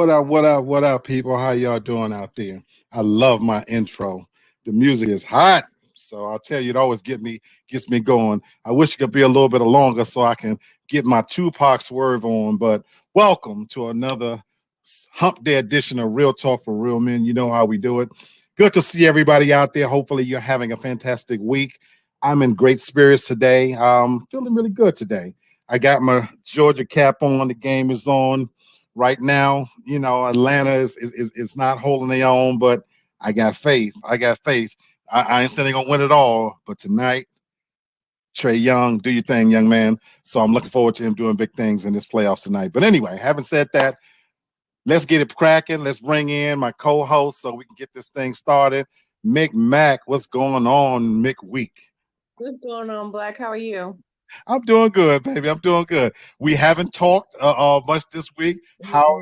what up, people? How y'all doing out there? I love my intro. The music is hot, so I'll tell you, it always gets me going. I wish it could be a little bit longer so I can get my Tupac swerve on. But welcome to another Hump Day edition of Real Talk for Real Men. You know how we do it. Good to see everybody out there. Hopefully, you're having a fantastic week. I'm in great spirits today. Feeling really good today. I got my Georgia cap on. The game is on right now. You know, Atlanta is not holding their own, but I got faith. I got faith. I ain't saying they're gonna win it all, but tonight, Trey Young, do your thing, young man. So I'm looking forward to him doing big things in this playoffs tonight. But anyway, having said that, let's get it cracking. Let's bring in my co-host so we can get this thing started. Mick Mac, what's going on, Mick Week? What's going on, Black? How are you? I'm doing good, baby. I'm doing good. We haven't talked much this week. How?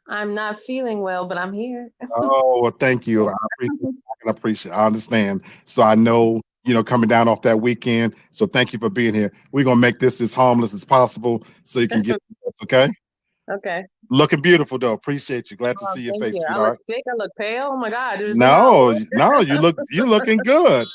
I'm not feeling well, but I'm here. Oh, well, thank you. I understand. So I know, coming down off that weekend. So thank you for being here. We're gonna make this as harmless as possible so you can get this, okay? Okay. Looking beautiful though. Appreciate you. Glad to see your face, I sweetheart. look sick. I look pale. Oh my God. No, you're looking good,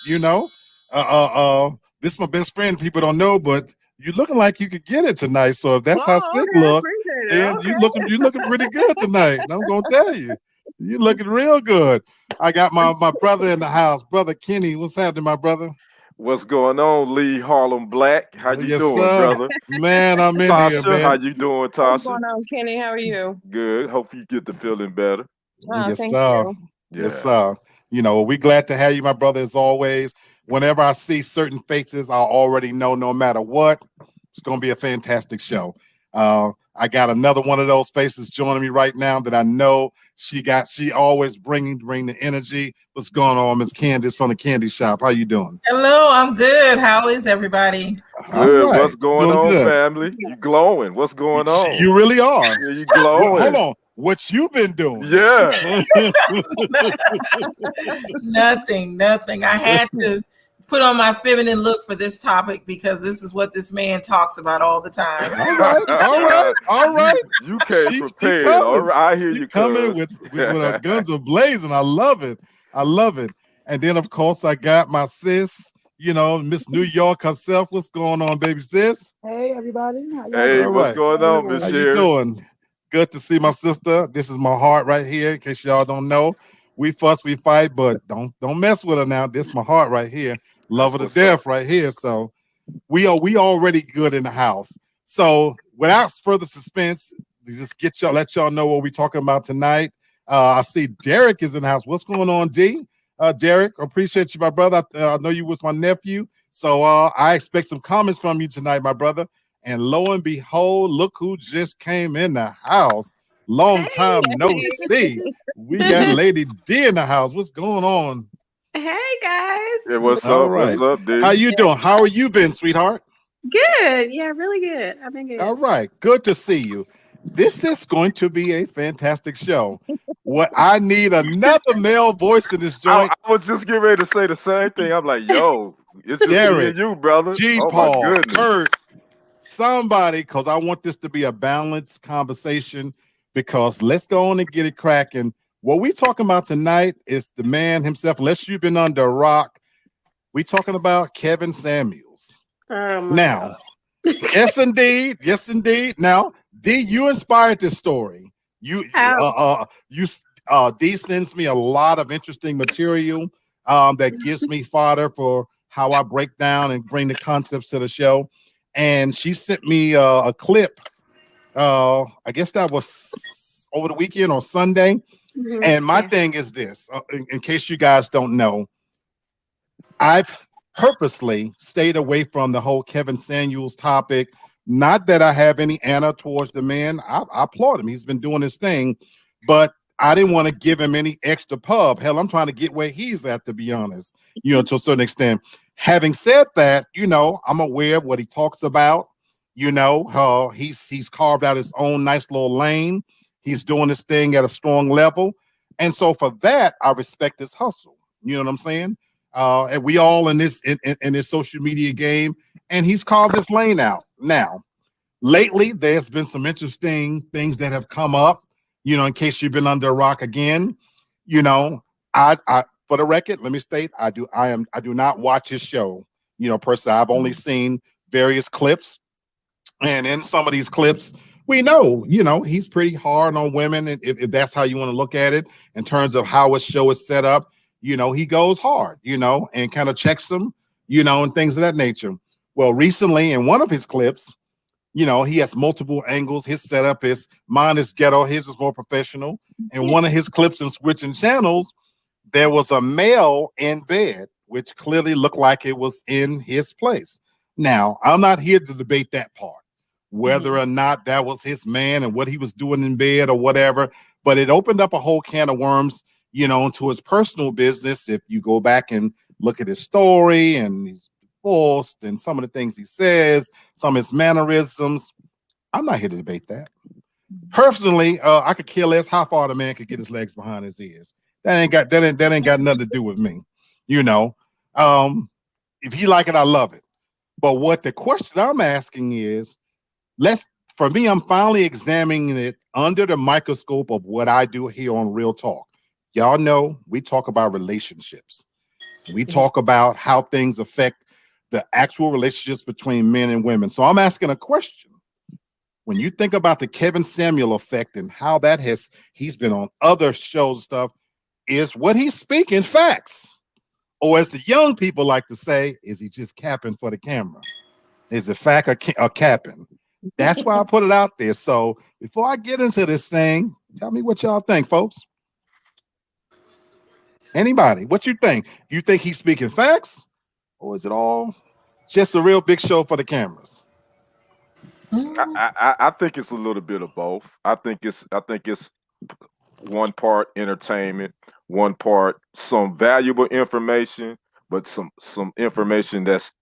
This is my best friend. People don't know, but you're looking like you could get it tonight. So if that's how sick look, then you looking pretty good tonight. And I'm gonna tell you, you're looking real good. I got my brother in the house, brother Kenny. What's happening, my brother? What's going on, Lee Harlem Black? How you doing, sir. brother? Man, I'm in Tasha, here, man. how you doing, Tasha? What's going on, Kenny? How are you? Good. Hope you get the feeling better. Oh, Yes, thank sir. you. Yes, sir. We glad to have you, my brother, as always. Whenever I see certain faces, I already know no matter what, it's going to be a fantastic show. I got another one of those faces joining me right now that I know she always bring the energy. What's going on, Miss Candace from the Candy Shop? How you doing? Hello, I'm good. How is everybody? Good. Right. What's going on, good. Family? You glowing? What's going on? You really are. Yeah, you glowing. Well, hold on. What you been doing? Yeah. Nothing. I had to put on my feminine look for this topic because this is what this man talks about all the time. All right. You came prepared. All right, I hear you coming with our guns blazing. I love it. And then, of course, I got my sis, Miss New York herself. What's going on, baby sis? Hey, everybody. Hey, what's going on, Miss Sherry? How you doing? Good to see my sister. This is my heart right here. In case y'all don't know, we fuss, we fight, but don't mess with her now. This is my heart right here. Love her to death right here. So we already good in the house. So without further suspense, just let y'all know what we're talking about tonight. I see Derek is in the house. What's going on, D? Derek, appreciate you, my brother. I know you was my nephew. So I expect some comments from you tonight, my brother. And lo and behold, look who just came in the house. Long time no see. We got Lady D in the house. What's going on? Hey guys. Yeah, what's up? Right. What's up, dude? How you doing? How are you been, sweetheart? Good. Yeah, really good. I've been good. All right. Good to see you. This is going to be a fantastic show. What I need another male voice in this joint. I was just getting ready to say the same thing. I'm like, yo, it's just me and you, brother. G. Paul, Kurt, somebody, because I want this to be a balanced conversation. Because let's go on and get it cracking. What we talking about tonight is the man himself. Unless you've been under a rock, we talking about Kevin Samuels. Now, yes, indeed. Now, D, you inspired this story. D sends me a lot of interesting material that gives me fodder for how I break down and bring the concepts to the show. And she sent me a clip. I guess that was over the weekend or Sunday. Mm-hmm. And my thing is this, in case you guys don't know, I've purposely stayed away from the whole Kevin Samuels topic. Not that I have any Anna towards the man. I applaud him. He's been doing his thing, but I didn't want to give him any extra pub. Hell, I'm trying to get where he's at, to be honest, to a certain extent. Having said that, I'm aware of what he talks about. He's carved out his own nice little lane. He's doing his thing at a strong level. And so for that, I respect his hustle. You know what I'm saying? And we all in this social media game, and he's carved his lane out. Now, lately, there's been some interesting things that have come up in case you've been under a rock again, I for the record, let me state, I do not watch his show, per se. I've only seen various clips, and in some of these clips, we know, he's pretty hard on women, if that's how you want to look at it, in terms of how his show is set up. He goes hard, and kind of checks them, and things of that nature. Well, recently in one of his clips, he has multiple angles. His setup is, mine is ghetto, his is more professional. And one of his clips in switching channels, there was a male in bed, which clearly looked like it was in his place. Now, I'm not here to debate that part, whether or not that was his man and what he was doing in bed or whatever, but it opened up a whole can of worms, into his personal business. If you go back and look at his story and his post and some of the things he says, some of his mannerisms, I'm not here to debate that. Personally, I could care less how far the man could get his legs behind his ears. That ain't got nothing to do with me. If he like it, I love it. But what the question I'm asking is, for me, I'm finally examining it under the microscope of what I do here on Real Talk. Y'all know we talk about relationships. We talk about how things affect the actual relationships between men and women. So I'm asking a question. When you think about the Kevin Samuel effect and how he's been on other shows and stuff, is what he's speaking facts? Or as the young people like to say, is he just capping for the camera? Is it fact or capping? That's why I put it out there. So before I get into this thing, tell me what y'all think, folks. Anybody, what you think? You think he's speaking facts? Or is it all just a real big show for the cameras? I think it's a little bit of both. I think it's one part entertainment, one part some valuable information, but some information that's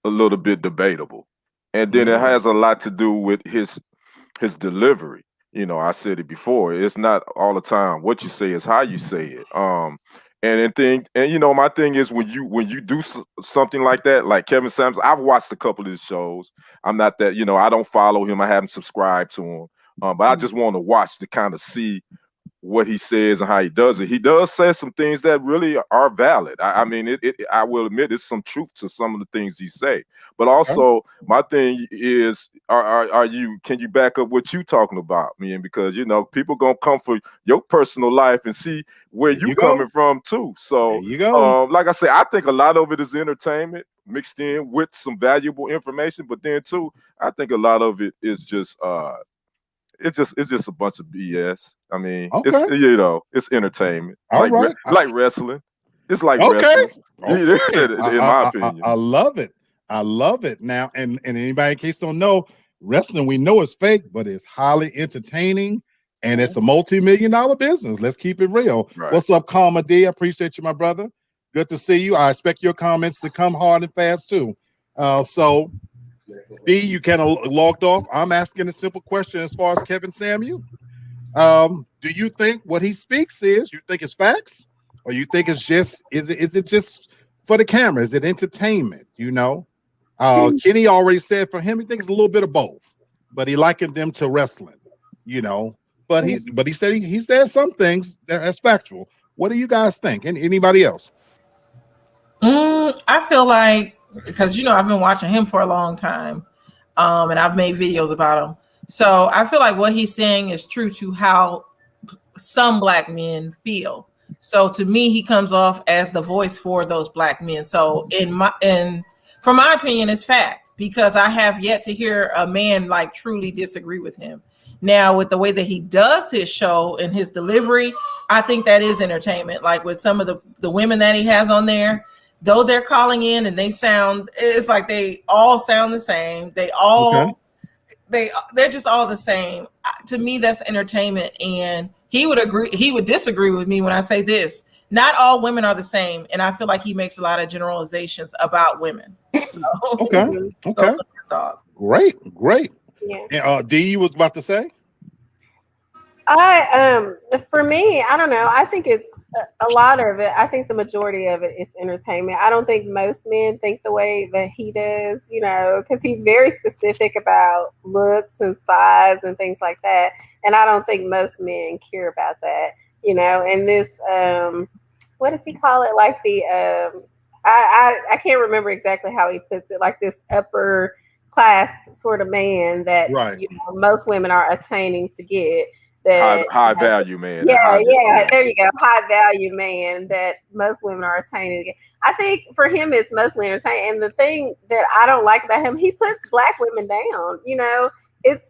a little bit debatable. And then it has a lot to do with his delivery. I said it before. It's not all the time what you say, is how you say it. My thing is, when you do something like that, like Kevin Samuels, I've watched a couple of his shows. I'm not that, I don't follow him. I haven't subscribed to him. But I just want to watch to kind of see what he says and how he does it. He does say some things that really are valid. I will admit there's some truth to some of the things he say. But also, my thing is, can you back up what you talking about, man? Because people gonna come for your personal life and see where you coming from too. So you go. Like I say, I think a lot of it is entertainment mixed in with some valuable information. But then too, I think a lot of it is just it's just a bunch of BS. I mean, it's entertainment. Like wrestling. It's like wrestling. In my opinion. I love it. I love it. Now, and anybody in case don't know, wrestling, we know it's fake, but it's highly entertaining and it's a multi-million-dollar business. Let's keep it real. Right. What's up, Karma D? I appreciate you, my brother. Good to see you. I expect your comments to come hard and fast too. So B, you kind of logged off. I'm asking a simple question as far as Kevin Samuel. Do you think what he speaks you think it's facts, or you think it's just is it just for the camera? Is it entertainment? Kenny already said for him he thinks it's a little bit of both, but he likened them to wrestling. But he said he said some things that's factual. What do you guys think? Anybody else? I feel like, because I've been watching him for a long time, and I've made videos about him. So I feel like what he's saying is true to how some Black men feel. So to me, he comes off as the voice for those Black men. So from my opinion, it's fact, because I have yet to hear a man like truly disagree with him. Now, with the way that he does his show and his delivery, I think that is entertainment. Like with some of the women that he has on there, though they're calling in and it's like they all sound the same. They all, they're just all the same. To me, that's entertainment. And he would disagree with me when I say this. Not all women are the same. And I feel like he makes a lot of generalizations about women. So, okay. Thought. Great. Yeah. And D, you was about to say? For me, I don't know. I think it's a lot of it. I think the majority of it is entertainment. I don't think most men think the way that he does, because he's very specific about looks and size and things like that. And I don't think most men care about that, And this, what does he call it? Like the, I can't remember exactly how he puts it. Like this upper class sort of man that Right. most women are attaining to get. That high value man. Yeah, there you go. High value man that most women are attaining to get. I think for him it's mostly entertaining. And the thing that I don't like about him, he puts black women down. It's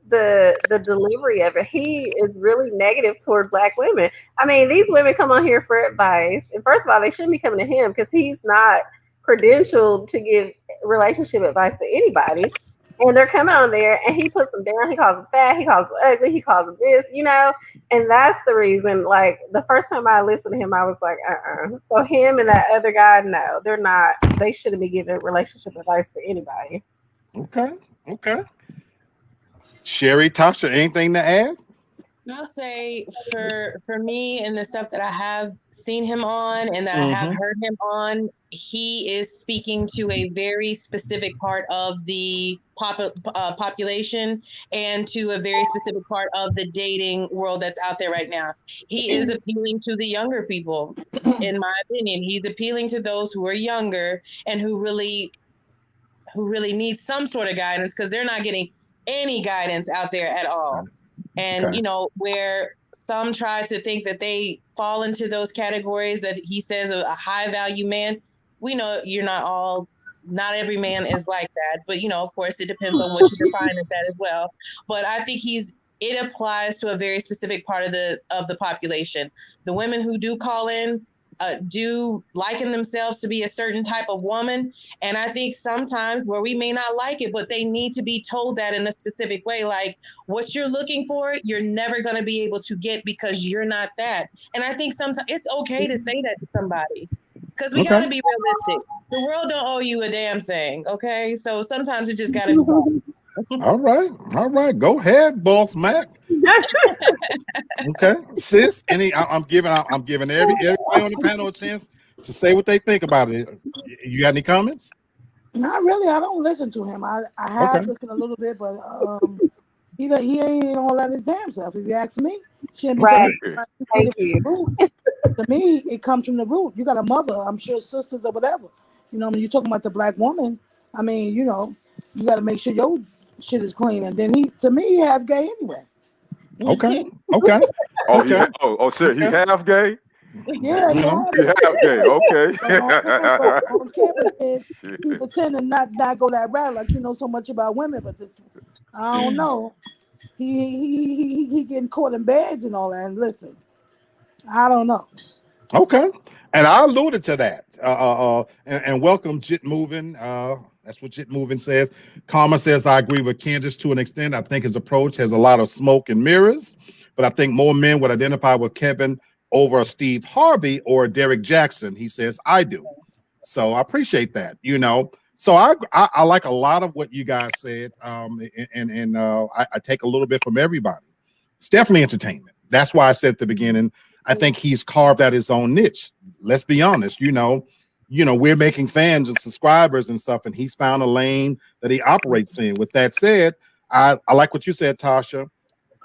the delivery of it. He is really negative toward black women. I mean, these women come on here for advice, and first of all, they shouldn't be coming to him because he's not credentialed to give relationship advice to anybody. And they're coming on there and he puts them down. He calls them fat. He calls them ugly. He calls them this, And that's the reason, like, the first time I listened to him, I was like, So him and that other guy, no, they're not. They shouldn't be giving relationship advice to anybody. Okay. Sherry, Tasha, anything to add? I'll say for me and the stuff that I have seen him on and that I have heard him on, he is speaking to a very specific part of the population and to a very specific part of the dating world that's out there right now. He is appealing to the younger people, in my opinion. He's appealing to those who are younger and who really need some sort of guidance because they're not getting any guidance out there at all. And, where some try to think that they fall into those categories that he says a high value man, we know not every man is like that. But, of course, it depends on what you define as that as well. But I think it applies to a very specific part of the population. The women who do call in do liken themselves to be a certain type of woman. And I think sometimes where we may not like it, but they need to be told that in a specific way, like what you're looking for, you're never going to be able to get because you're not that. And I think sometimes it's okay to say that to somebody because we got to be realistic. The world don't owe you a damn thing. Okay. So sometimes it just got to be done. All right. Go ahead, Boss Mac. Okay, sis. I'm giving everybody on the panel a chance to say what they think about it. You got any comments? Not really. I don't listen to him. I have listened a little bit, but he ain't all that his damn self. If you ask me, right. Thank you. To me, it comes from the root. You got a mother, I'm sure sisters or whatever. When you're talking about the black woman, I mean, you got to make sure your shit is clean. And then he half gay anyway. Okay. Shit, he half gay? Yeah, he half gay. Okay. On camera, he pretend to not go that route, like you know so much about women, but I don't know. He getting caught in beds and all that. And listen, I don't know. Okay, and I alluded to that. And welcome, Jit Moving. That's what Jit Moving says. Karma says, I agree with Candace to an extent. I think his approach has a lot of smoke and mirrors, but I think more men would identify with Kevin over Steve Harvey or Derek Jackson. He says, I do. So I appreciate that, So I like a lot of what you guys said, and I take a little bit from everybody. It's definitely entertainment. That's why I said at the beginning, I think he's carved out his own niche. Let's be honest, we're making fans and subscribers and stuff, and he's found a lane that he operates in. With that said, I like what you said, Tasha.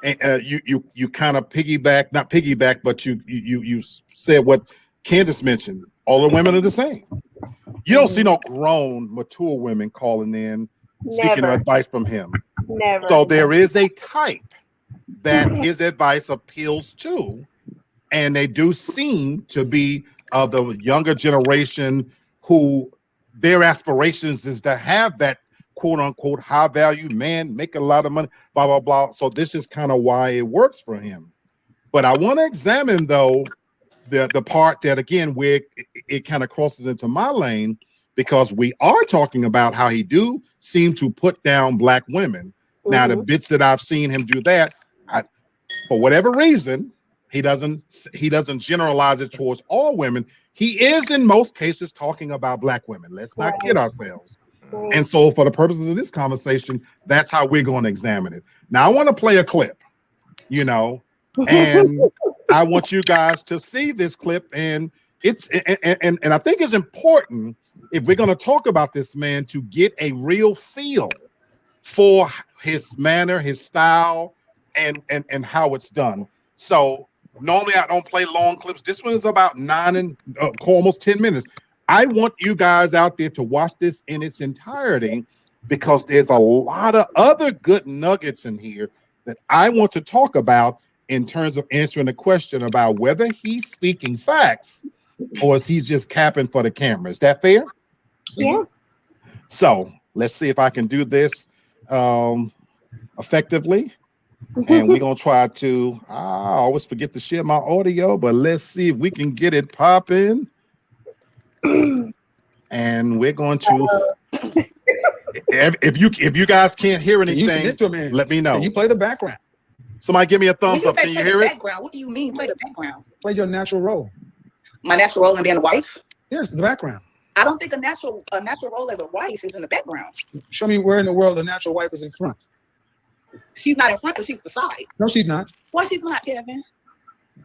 And you kind of not piggyback, but you said what Candace mentioned. All the women are the same. You don't see no grown, mature women calling in seeking advice from him. Never. So there is a type that his advice appeals to, and they do seem to be of the younger generation who their aspirations is to have that quote unquote high value man, make a lot of money, blah, blah, blah. So this is kind of why it works for him. But I want to examine though the part that again where it kind of crosses into my lane, because we are talking about how he do seem to put down black women. Now the bits that I've seen him do that, for whatever reason, he doesn't generalize it towards all women. He is in most cases talking about black women. Let's not kid ourselves. And so for the purposes of this conversation, that's how we're going to examine it. Now I want to play a clip, And I want you guys to see this clip. And I think it's important, if we're going to talk about this man, to get a real feel for his manner, his style, and how it's done. So normally I don't play long clips. This one is about 9 and almost 10 minutes. I want you guys out there to watch this in its entirety, because there's a lot of other good nuggets in here that I want to talk about in terms of answering the question about whether he's speaking facts or is he just capping for the camera. Is that fair? Yeah. So let's see if I can do this effectively. And we're going to try to, I always forget to share my audio, but let's see if we can get it popping. And we're going to, if you guys can't hear anything, let me know. Can you play the background? Somebody give me a thumbs up. Can you hear it? Background. What do you mean play the background? Play your natural role. My natural role in being a wife? Yes, the background. I don't think a natural role as a wife is in the background. Show me where in the world a natural wife is in front. She's not in front, but she's beside. No, she's not. Why she's not, Kevin?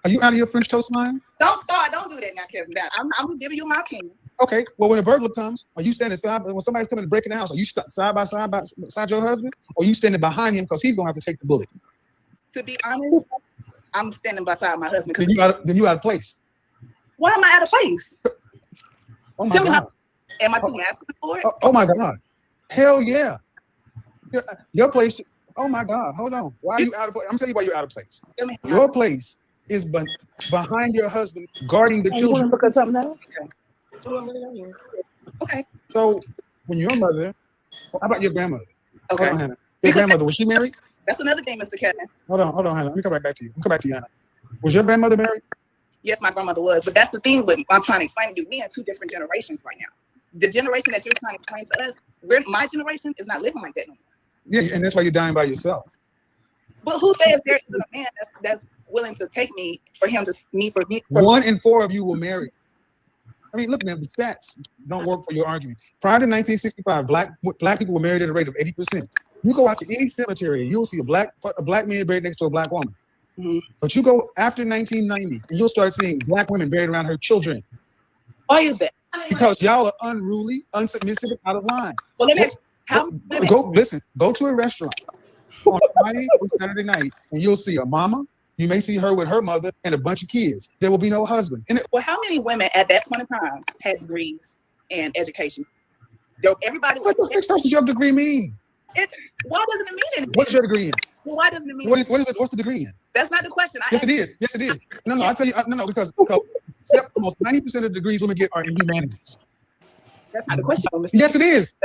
Are you out of your French toast line? Don't start. Don't do that now, Kevin. I'm just giving you my opinion. Okay. Well, when a burglar comes, are you standing side? When somebody's coming to break in the house, are you side by side beside your husband, or are you standing behind him because he's gonna have to take the bullet? To be honest, I'm standing beside my husband. Then you out of place. Why am I out of place? Oh my Tell me God. Am I too masculine for it? Oh my God. Hell yeah. Your place. Oh my God. Hold on. Why are you out of place? I'm telling you why you're out of place. Your place is behind your husband, guarding the children. You want to look at something now? Okay. So when your mother, how about your grandmother? Okay. Hold on, Hannah. Your grandmother, was she married? That's another thing, Mr. Kevin. Hold on, Hannah. Let me come back to you. Hannah. Was your grandmother married? Yes, my grandmother was, but that's the thing. But I'm trying to explain to you, we in two different generations right now. The generation that you're trying to explain to us, my generation is not living like that no more. Yeah, and that's why you're dying by yourself. But who says there isn't a man that's willing to take me for him to me for me? 1 in 4 of you will marry. I mean, look, man, the stats don't work for your argument. Prior to 1965, black people were married at a rate of 80%. You go out to any cemetery, you'll see a black man buried next to a black woman. Mm-hmm. But you go after 1990, and you'll start seeing black women buried around her children. Why is that? Because y'all are unruly, unsubmissive, and out of line. Well, Go to a restaurant on Friday or Saturday night, and you'll see a mama. You may see her with her mother and a bunch of kids. There will be no husband. Well, how many women at that point in time had degrees and education? Everybody. What the heck does your degree mean? Why doesn't it mean anything? What's your degree in? Well, why doesn't it mean? What is it? What's the degree in? That's not the question. Yes, it is. Yes, it is. No, I'll tell you. No, because almost 90% of the degrees women get are in humanities. That's not the question. Yes, it is.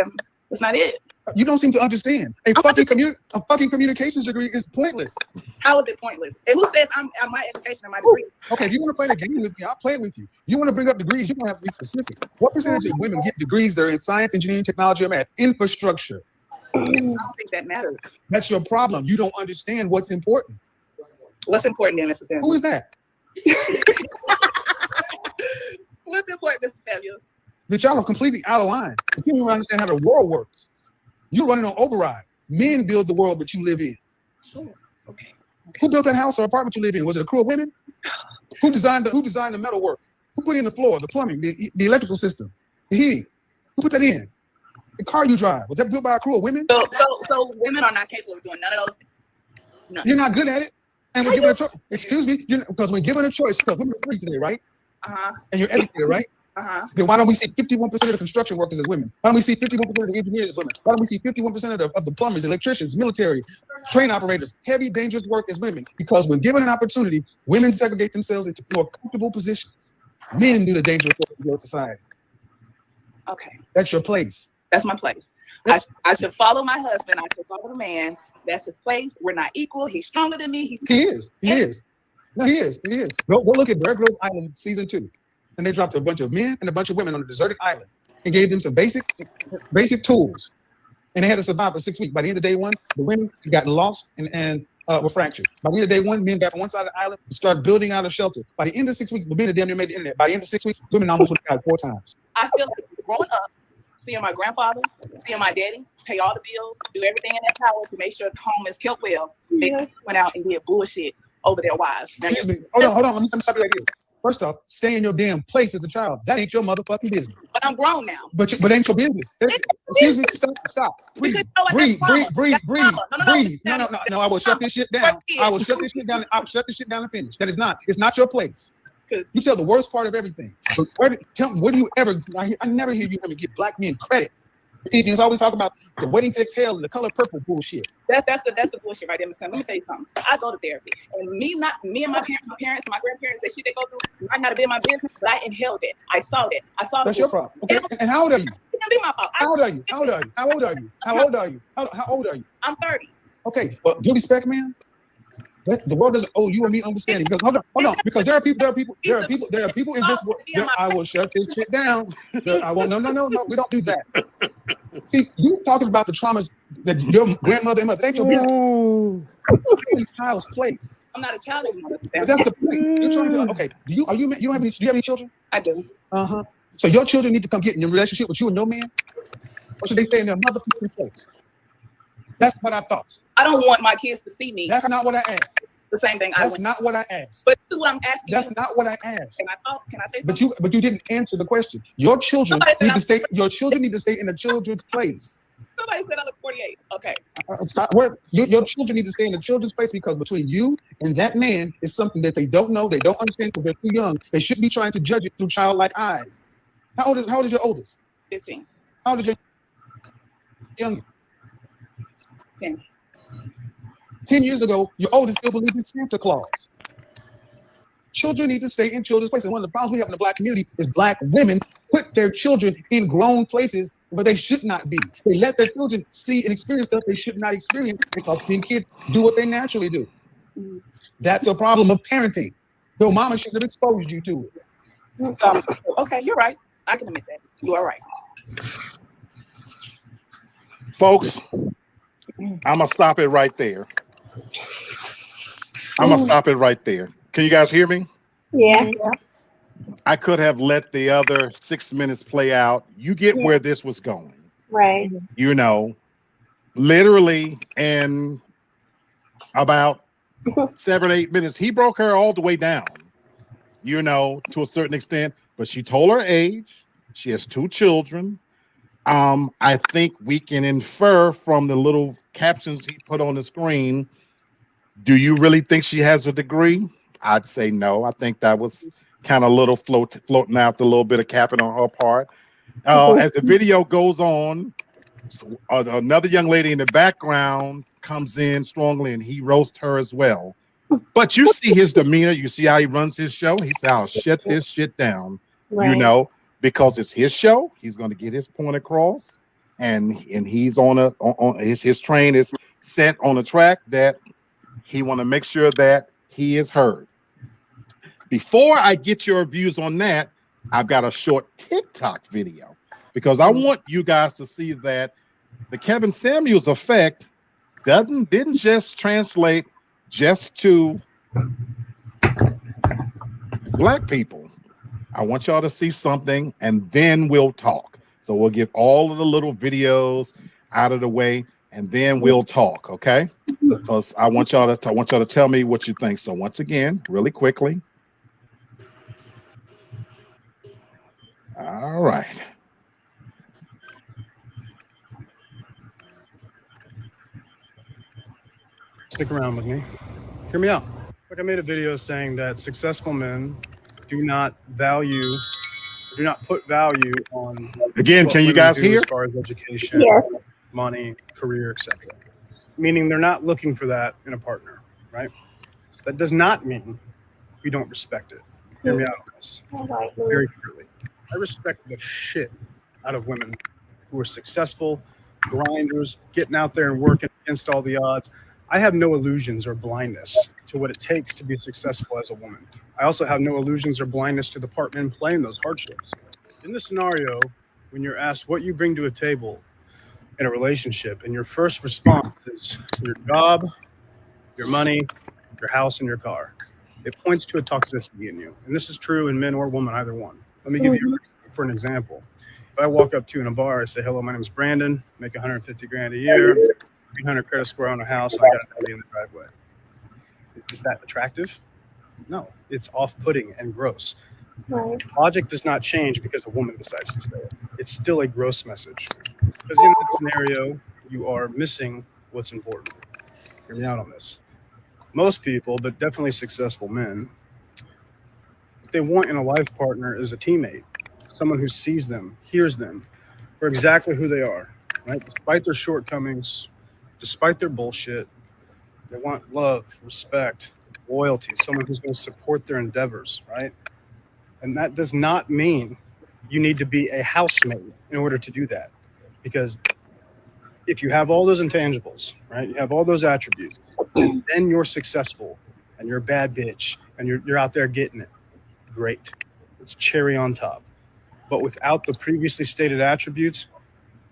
That's not it. You don't seem to understand. A fucking communications degree is pointless. How is it pointless? And who says I'm my education and my degree? Okay, if you want to play the game with me, I'll play it with you. You want to bring up degrees, you're going to have to be specific. What percentage of women get degrees that are in science, engineering, technology, or math? Infrastructure. I don't think that matters. That's your problem. You don't understand what's important. What's important then, Mr. Samuels? Who is that? What's important, Mr. Samuels? That y'all are completely out of line. You don't understand how the world works. You're running on override. Men build the world that you live in. Okay. Who built that house or apartment you live in? Was it a crew of women? Who designed the metal work? Who put in the floor, the plumbing, the electrical system, the heating? Who put that in? The car you drive, was that built by a crew of women? So women are not capable of doing none of those things. None. You're not good at it. And we're given a choice. Excuse me, because we're given a choice, because women are free today, right? Uh-huh. And you're educated, right? Uh-huh. Then why don't we see 51% of the construction workers as women? Why don't we see 51% of the engineers as women? Why don't we see 51% of the plumbers, electricians, military, train operators, heavy, dangerous work as women? Because when given an opportunity, women segregate themselves into more comfortable positions. Men do the dangerous work of your society. Okay. That's your place. That's my place. I should follow my husband. I should follow the man. That's his place. We're not equal. He's stronger than me. He is. No, he is. Go look at Bear Grylls Island season 2. And they dropped a bunch of men and a bunch of women on a deserted island and gave them some basic tools. And they had to survive for 6 weeks. By the end of day 1, the women had gotten lost and were fractured. By the end of day 1, men got from one side of the island and started building out a shelter. By the end of 6 weeks, the men had damn near made the internet. By the end of 6 weeks, women almost went out 4 times. I feel like growing up, seeing my grandfather, seeing my daddy, pay all the bills, do everything in their power to make sure the home is kept well. They went out and did bullshit over their wives. Now, Excuse me. Hold on. Let me stop you right here. First off, stay in your damn place as a child. That ain't your motherfucking business. but I'm grown now. But ain't your business. Excuse me. Stop. Breathe. Breathe. No. I will shut this shit down. I will shut this shit down. I'll shut this shit down and finish. That is not. It's not your place. You tell the worst part of everything. But what do you ever? I never hear you ever give black men credit. He's always talking about the wedding to exhale and the color purple bullshit. That's the bullshit right there, Miss Let me tell you something. I go to therapy, and me and my parents, and my grandparents, that shit they go through might not have been my business, but I inhaled it. I saw that. That's your problem. Okay. And how old are you? It can't be my fault. How old are you? How old are you? I'm 30. Okay. Well, do respect, man. The world doesn't owe you and me understanding. Because hold on. Because there are people in this world. I will shut this shit down. I won't. No. We don't do that. See, you talking about the traumas that your grandmother and mother. Ain't your business. In child's place. I'm not a child anymore. But that's the point. You're trying to. Okay. Do you have any children? I do. So your children need to come get in a relationship with you and your man, or should they stay in their motherfucking place? That's what I thought. I don't want my kids to see me. That's not what I asked. The same thing. That's not what I asked. But this is what I'm asking. That's not what I asked. Can I talk? Can I say something? But you didn't answer the question. Your children need to stay. Your children need to stay in the children's place. Somebody said I look 48. Okay. Stop. Your children need to stay in the children's place, because between you and that man is something that they don't know, they don't understand because they're too young. They shouldn't be trying to judge it through childlike eyes. How old is your oldest? 15. How old is your youngest? 10. 10 years ago, your oldest still believed in Santa Claus. Children need to stay in children's places. And one of the problems we have in the black community is black women put their children in grown places where they should not be. They let their children see and experience stuff they should not experience because being kids do what they naturally do. That's a problem of parenting. Your mama shouldn't have exposed you to it. Okay, you're right. I can admit that. You are right. Folks, I'm going to stop it right there. Can you guys hear me? Yeah. I could have let the other 6 minutes play out. You get where this was going. Right. You know, literally in about 7 or 8 minutes, he broke her all the way down, you know, to a certain extent. But she told her age. She has 2 children. I think we can infer from the little captions he put on the screen. Do you really think she has a degree? I'd say no. I think that was kind of a little floating out, a little bit of capping on her part. As the video goes on, another young lady in the background comes in strongly, and he roasts her as well. But you see his demeanor. You see how he runs his show. He said, "I'll shut this shit down," you know, because it's his show. He's going to get his point across, and he's on his train is set on a track that he want to make sure that he is heard. Before I get your views on that, I've got a short TikTok video because I want you guys to see that the Kevin Samuels effect didn't just translate just to black people. I want y'all to see something, and then we'll talk. So we'll get all of the little videos out of the way, and then we'll talk, okay? Because I want y'all to tell me what you think. So once again, really quickly. All right. Stick around with me. Hear me out. Like I made a video saying that successful men do not put value on. Again, can you guys hear? As far as education, Yes. money, career, etc. Meaning they're not looking for that in a partner, right? That does not mean we don't respect it. Hear me out on this very clearly. I respect the shit out of women who are successful, grinders, getting out there and working against all the odds. I have no illusions or blindness to what it takes to be successful as a woman. I also have no illusions or blindness to the part men play in those hardships. In this scenario, when you're asked what you bring to a table in a relationship, and your first response is your job, your money, your house, and your car, it points to a toxicity in you. And this is true in men or women, either one. Let me give you for an example. If I walk up to you in a bar, I say, "Hello, my name is Brandon, make $150 grand a year, 300 credit score on a house, and I got a baby in the driveway." Is that attractive? No, it's off-putting and gross. Right. Logic does not change because a woman decides to say it. It's still a gross message. Because in that scenario, you are missing what's important. Hear me out on this. Most people, but definitely successful men, what they want in a life partner is a teammate, someone who sees them, hears them for exactly who they are, right? Despite their shortcomings, despite their bullshit, they want love, respect, loyalty, someone who's going to support their endeavors, right? And that does not mean you need to be a housemate in order to do that. Because if you have all those intangibles, right, you have all those attributes, and then you're successful and you're a bad bitch and you're out there getting it, great. It's cherry on top. But without the previously stated attributes,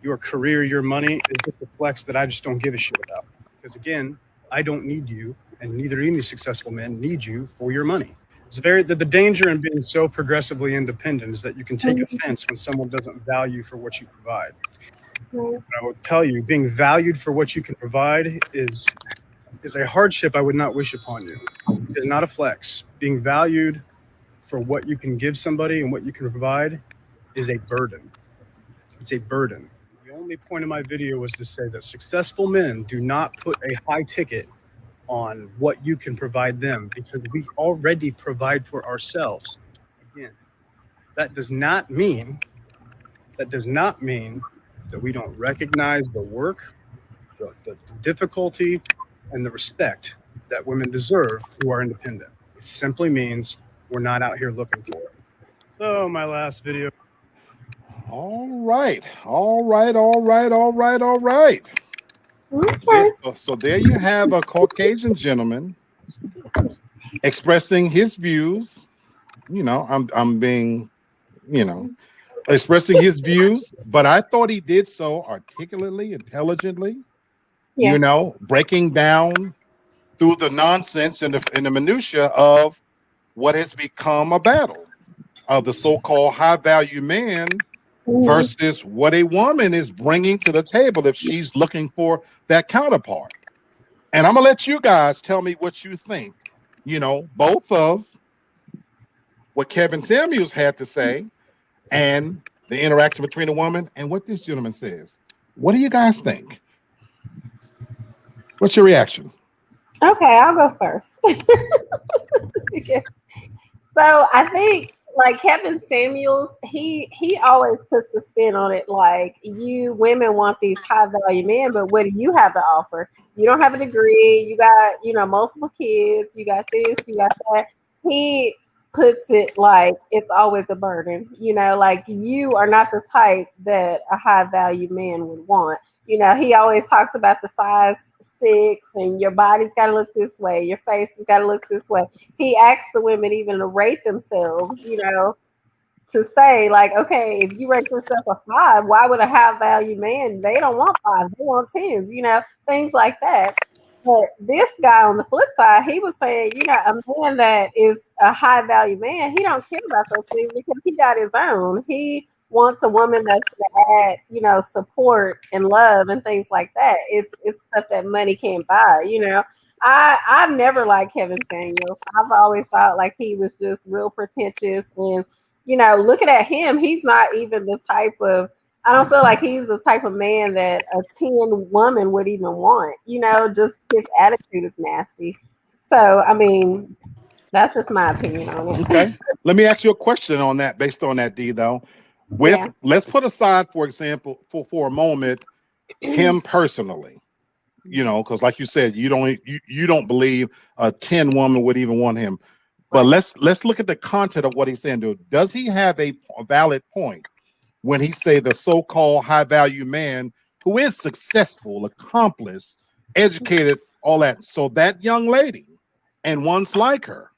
your career, your money is just a flex that I just don't give a shit about. Because again, I don't need you, and neither any successful men need you for your money. It's the danger in being so progressively independent is that you can take offense when someone doesn't value you for what you provide. And I will tell you, being valued for what you can provide is a hardship I would not wish upon you. It is not a flex. Being valued for what you can give somebody and what you can provide is a burden. It's a burden. The only point of my video was to say that successful men do not put a high ticket on what you can provide them because we already provide for ourselves. Again, that does not mean that we don't recognize the work, the difficulty, and the respect that women deserve who are independent. It simply means we're not out here looking for it. So my last video. All right. Okay. So there you have a Caucasian gentleman expressing his views. You know, I'm being, expressing his views, but I thought he did so articulately, intelligently. Yeah. Breaking down through the nonsense and the minutia of what has become a battle of the so-called high-value man versus what a woman is bringing to the table if she's looking for that counterpart. And I'm gonna let you guys tell me what you think. Both of what Kevin Samuels had to say and the interaction between the woman and what this gentleman says. What do you guys think? What's your reaction? Okay, I'll go first. So I think like Kevin Samuels, he always puts the spin on it like you women want these high value men, but what do you have to offer? You don't have a degree, you got, multiple kids, you got this, you got that. He puts it like it's always a burden, like you are not the type that a high value man would want. He always talks about the size 6 and your body's got to look this way, your face has got to look this way. He asks the women even to rate themselves, to say like, okay, if you rate yourself a 5, why would a high value man? They don't want 5s, they want 10s, things like that. But this guy on the flip side, he was saying, a man that is a high value man, he don't care about those things because he got his own. He wants a woman that's gonna add, support and love and things like that. It's stuff that money can't buy. I've never liked Kevin Samuels. I've always thought like he was just real pretentious and looking at him, he's not even the type of. I don't feel like he's the type of man that a 10 woman would even want. Just his attitude is nasty. So I mean, that's just my opinion on it. Okay. Let me ask you a question on that, based on that, D, though. Let's put aside, for example, for a moment, him personally, because like you said, you don't believe a 10 woman would even want him. But let's look at the content of what he's saying. Does he have a valid point when he say the so-called high-value man who is successful, accomplished, educated, all that? So that young lady and ones like her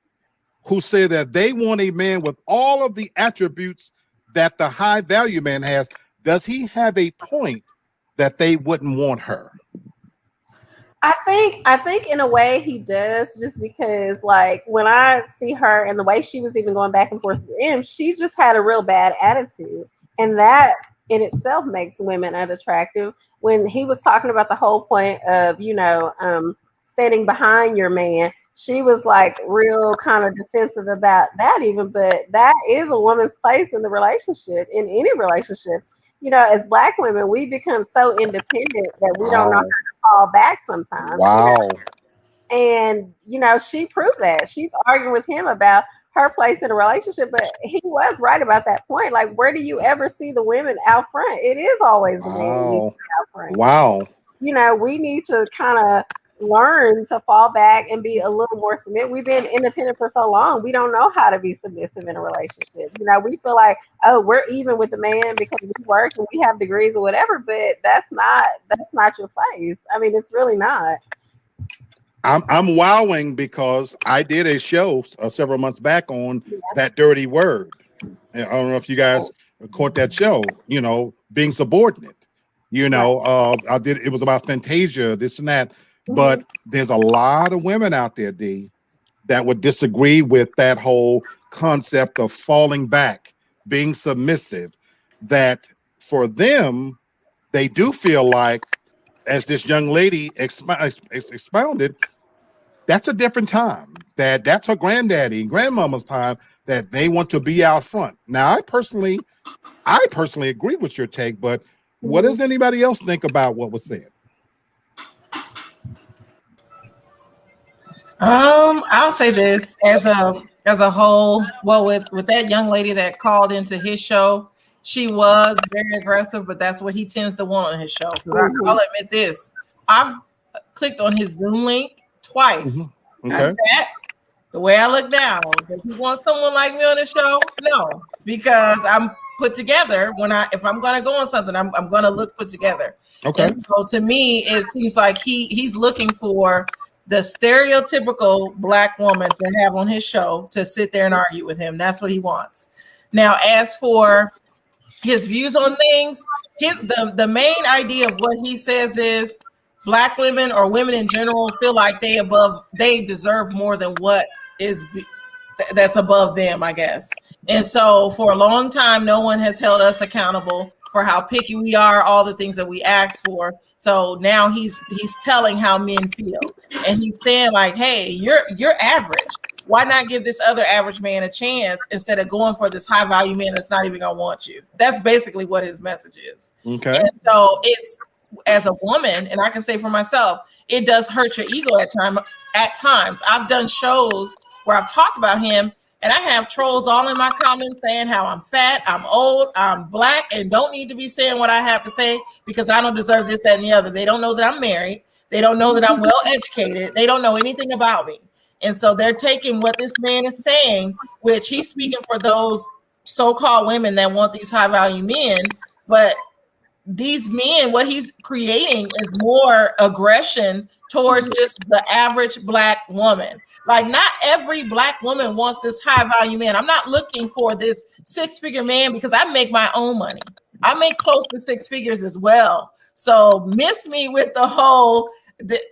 who say that they want a man with all of the attributes that the high-value man has, does he have a point that they wouldn't want her? I think in a way he does, just because like when I see her and the way she was even going back and forth with him, she just had a real bad attitude. And that in itself makes women unattractive. When he was talking about the whole point of, standing behind your man, she was like real kind of defensive about that even, but that is a woman's place in the relationship, in any relationship. You know, as Black women, we become so independent that we don't know how to fall back sometimes. Wow. You know? And, you know, she proved that. She's arguing with him about her place in a relationship, but he was right about that point. Like, where do you ever see the women out front? It is always the men you need to be out front. Wow. You know, we need to kind of learn to fall back and be a little more submissive. We've been independent for so long. We don't know how to be submissive in a relationship. You know, we feel like, oh, we're even with the man because we work and we have degrees or whatever, but that's not your place. I mean, it's really not. I'm wowing because I did a show several months back on that dirty word. And I don't know if you guys caught that show, you know, being subordinate. You know, I did, it was about Fantasia, this and that. But there's a lot of women out there, D, that would disagree with that whole concept of falling back, being submissive, that for them, they do feel like, as this young lady expounded, that's a different time. That's her granddaddy and grandmama's time, that they want to be out front. Now, I personally agree with your take, but what does anybody else think about what was said? I'll say this as a whole. Well, with that young lady that called into his show, she was very aggressive, but that's what he tends to want on his show. Because I'll admit this, I've clicked on his Zoom link twice. Okay. I sat the way I look now. Does he want someone like me on the show? No, because I'm put together. If I'm going to go on something, I'm going to look put together. Okay. And so to me, it seems like he's looking for the stereotypical Black woman to have on his show to sit there and argue with him. That's what he wants. Now, as for his views on things, the main idea of what he says is Black women or women in general feel like they deserve more than what is that's above them, I guess. And so for a long time, no one has held us accountable for how picky we are, all the things that we ask for. So now he's telling how men feel, and he's saying like, hey, you're average. Why not give this other average man a chance instead of going for this high value man that's not even gonna want you? That's basically what his message is. Okay. And so it's, as a woman, and I can say for myself, it does hurt your ego at times. I've done shows where I've talked about him, and I have trolls all in my comments saying how I'm fat, I'm old, I'm Black, and don't need to be saying what I have to say because I don't deserve this, that, and the other. They don't know that I'm married. They don't know that I'm well educated. They don't know anything about me. And so they're taking what this man is saying, which he's speaking for those so-called women that want these high value men, but these men, what he's creating is more aggression towards just the average Black woman. Like, not every Black woman wants this high value man. I'm not looking for this 6-figure man because I make my own money. I make close to 6 figures as well. So miss me with the whole,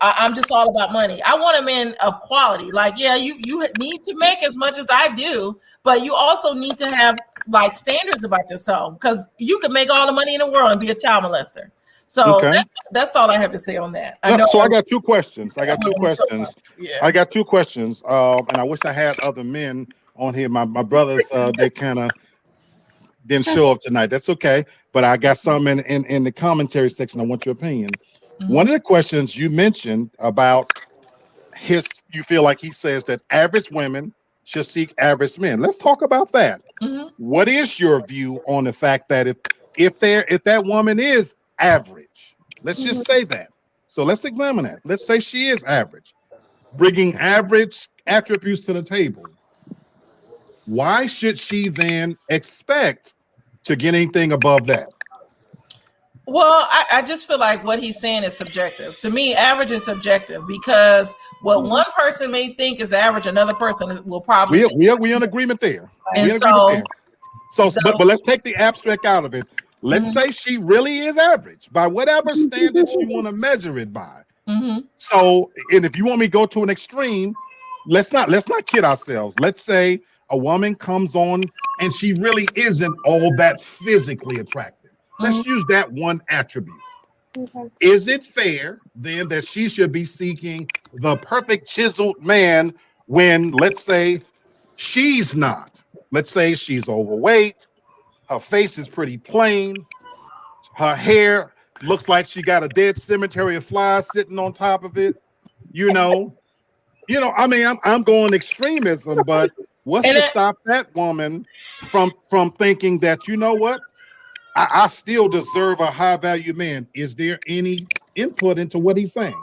I'm just all about money. I want a man of quality. Like, yeah, you need to make as much as I do, but you also need to have like standards about yourself, because you could make all the money in the world and be a child molester. So that's all I have to say on that. I got two questions. I got two questions. And I wish I had other men on here. My brothers, they kind of didn't show up tonight. That's okay. But I got some in the commentary section. I want your opinion. One of the questions you mentioned about you feel like he says that average women should seek average men. Let's talk about that. What is your view on the fact that if that woman is average, let's just say that. So let's examine that. Let's say she is average, bringing average attributes to the table. Why should she then expect to get anything above that? Well, I just feel like what he's saying is subjective. To me, average is subjective because what one person may think is average, another person will probably. We in agreement there. But let's take the abstract out of it. Let's say she really is average by whatever standards you want to measure it by. So, and if you want me to go to an extreme, let's not kid ourselves. Let's say a woman comes on and she really isn't all that physically attractive. Let's use that one attribute. Is it fair then that she should be seeking the perfect chiseled man when, let's say, she's not. Let's say she's overweight, her face is pretty plain, her hair looks like she got a dead cemetery of flies sitting on top of it. You know, I mean, I'm going extremism, but what's to stop that woman from thinking that, you know what? I still deserve a high value man. Is there any input into what he's saying?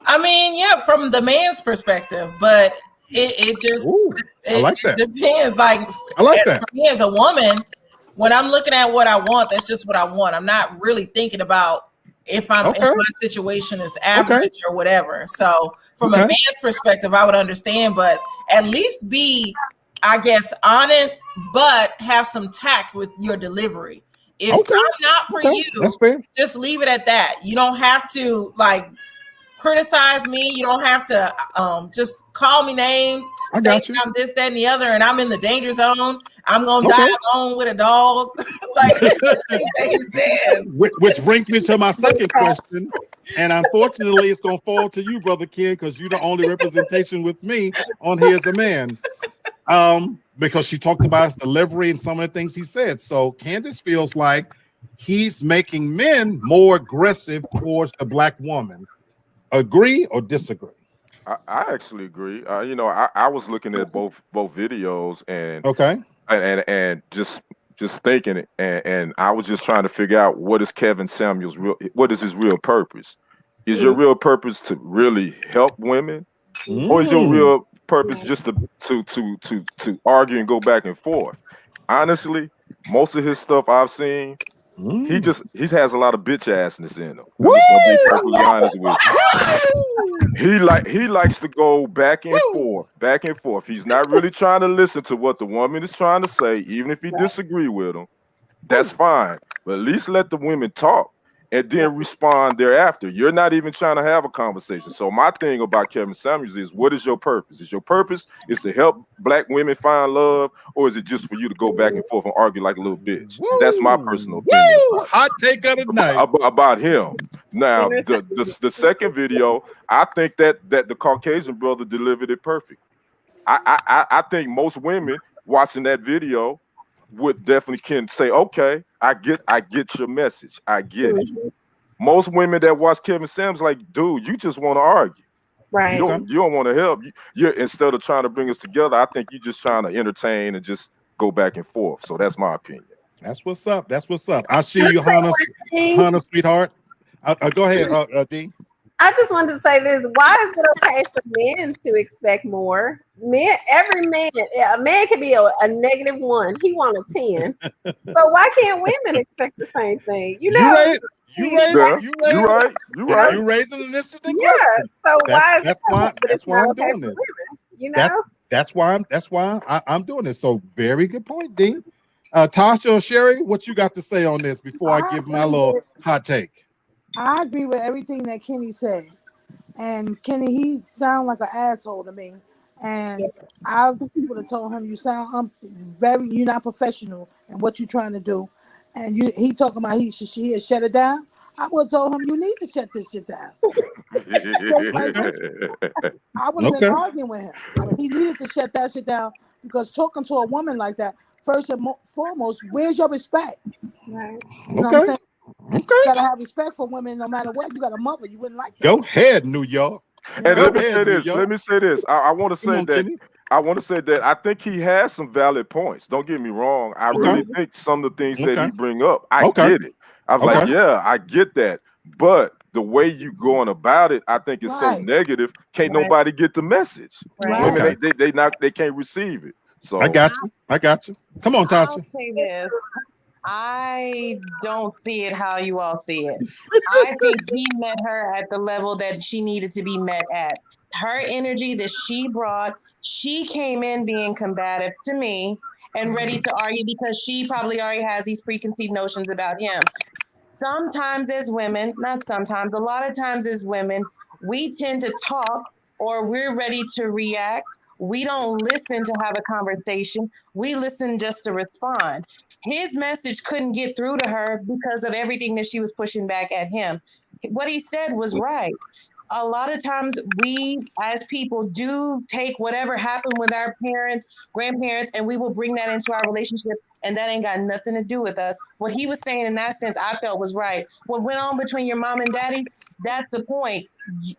I mean, yeah, from the man's perspective, but it just I like that. It depends. Like I like that. For me as a woman, when I'm looking at what I want, that's just what I want. I'm not really thinking about if if my situation is average or whatever. So from a man's perspective, I would understand, but at least be, I guess, honest, but have some tact with your delivery. If I'm not for you, that's fair. Just leave it at that. You don't have to like criticize me. You don't have to just call me names. I got you. I'm this, that, and the other, and I'm in the danger zone. I'm gonna die alone with a dog. Like he says. Which brings me to my second question. And unfortunately, it's gonna fall to you, Brother Ken, because you're the only representation with me on here as a man. Because she talked about his delivery and some of the things he said. So Candace feels like he's making men more aggressive towards the black woman. Agree or disagree? I actually agree. I was looking at both videos and and just thinking it, and I was just trying to figure out what is Kevin Samuels what is his real purpose? Is your real purpose to really help women, or is your real purpose just to argue and go back and forth? Honestly, most of his stuff I've seen, he has a lot of bitch assness in him. I'm just gonna be perfectly honest with you. He likes to go back and forth. He's not really trying to listen to what the woman is trying to say, even if he disagree with him. That's fine, but at least let the women talk and then respond thereafter. You're not even trying to have a conversation. So my thing about Kevin Samuels is, what is your purpose? Is your purpose is to help black women find love, or is it just for you to go back and forth and argue like a little bitch? That's my personal opinion. Hot take of the night about him. Now, the second video, I think that the Caucasian brother delivered it perfect. I think most women watching that video would definitely can say, okay, I get your message. I get it. Most women that watch Kevin Samuels like, dude, you just want to argue. Right. You don't want to help. You're instead of trying to bring us together, I think you're just trying to entertain and just go back and forth. So that's my opinion. That's what's up. I see you, Hannah, sweetheart. Go ahead, D. I just wanted to say this. Why is it okay for men to expect more? Every man, a man can be a -1. He want a 10. So why can't women expect the same thing? You know, you're right. You're raising an interesting question. So why is that's why I'm doing this. You know, that's why I'm doing this. So very good point, D. Tasha or Sherry, what you got to say on this before I give my little hot take? I agree with everything that Kenny said. And Kenny, he sound like an asshole to me. And I would have told him, you sound you're not professional in what you're trying to do. And he talking about she had shut it down. I would have told him, you need to shut this shit down. I would have been arguing with him. He needed to shut that shit down, because talking to a woman like that, first and foremost, where's your respect? Right. You know what I'm saying? You gotta have respect for women no matter what. You got a mother, you wouldn't like that. Go ahead, New York. And let me say this. I want to say that I think he has some valid points. Don't get me wrong. I really think some of the things that he bring up, I get it. I was like, yeah, I get that. But the way you going about it, I think is so negative. Can't nobody get the message. Women, they can't receive it. So I got you. Come on, Tasha. I'll say this. I don't see it how you all see it. I think he met her at the level that she needed to be met at. Her energy that she brought, she came in being combative to me and ready to argue, because she probably already has these preconceived notions about him. Sometimes as women, not sometimes, a lot of times as women, we tend to talk, or we're ready to react. We don't listen to have a conversation. We listen just to respond. His message couldn't get through to her because of everything that she was pushing back at him. What he said was right. a lot of times we as people do take whatever happened with our parents, grandparents, and we will bring that into our relationship, and that ain't got nothing to do with us. What he was saying in that sense, I felt was right. What went on between your mom and daddy, that's the point.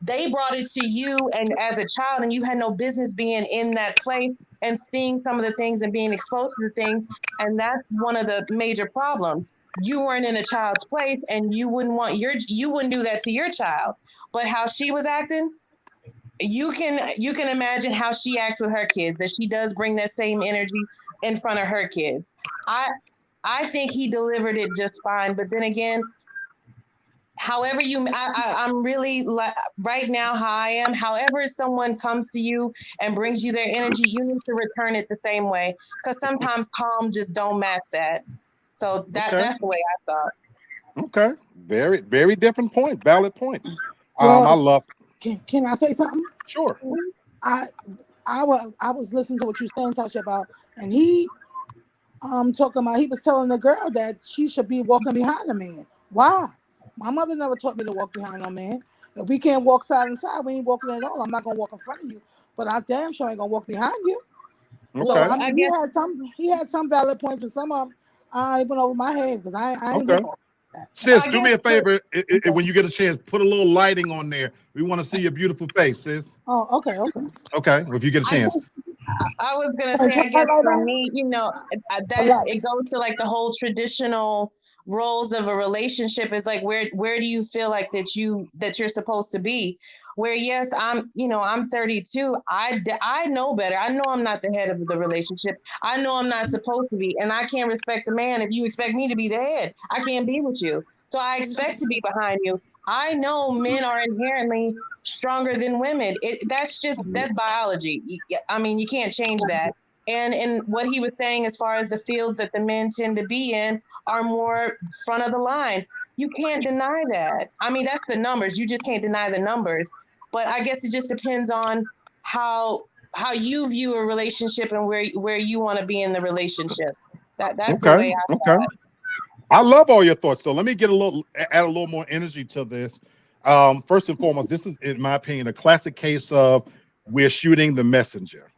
They brought it to you, and as a child, and you had no business being in that place and seeing some of the things and being exposed to the things, and that's one of the major problems. You weren't in a child's place, and you wouldn't do that to your child. But how she was acting, you can imagine how she acts with her kids. That she does bring that same energy in front of her kids. I think he delivered it just fine. But then again, however I'm really right now how I am. However, someone comes to you and brings you their energy, you need to return it the same way. Because sometimes calm just don't match that. So that's the way I thought. Okay, very very different point, valid points. Well, I love. Can I say something? Sure. I was listening to what you saying, Tasha, about, and he talking about, he was telling the girl that she should be walking behind a man. Why? My mother never taught me to walk behind no man. If we can't walk side and side, we ain't walking at all. I'm not gonna walk in front of you, but I damn sure ain't gonna walk behind you. Okay. So I mean, he had some valid points, but some of them I went over my head because I ain't with all that. Sis, do me a favor. When you get a chance, put a little lighting on there. We want to see your beautiful face, sis. Oh, okay. Okay, if you get a chance. I was gonna say, I guess for me, that it goes to like the whole traditional roles of a relationship is like where do you feel like that you're supposed to be? Where yes, I'm 32. I know better. I know I'm not the head of the relationship. I know I'm not supposed to be, and I can't respect the man if you expect me to be the head. I can't be with you, so I expect to be behind you. I know men are inherently stronger than women. That's biology. I mean, you can't change that. And what he was saying as far as the fields that the men tend to be in are more front of the line. You can't deny that. I mean, that's the numbers. You just can't deny the numbers. But I guess it just depends on how you view a relationship and where you want to be in the relationship. That's the way I thought. I love all your thoughts. So let me add a little more energy to this. First and foremost, this is, in my opinion, a classic case of we're shooting the messenger.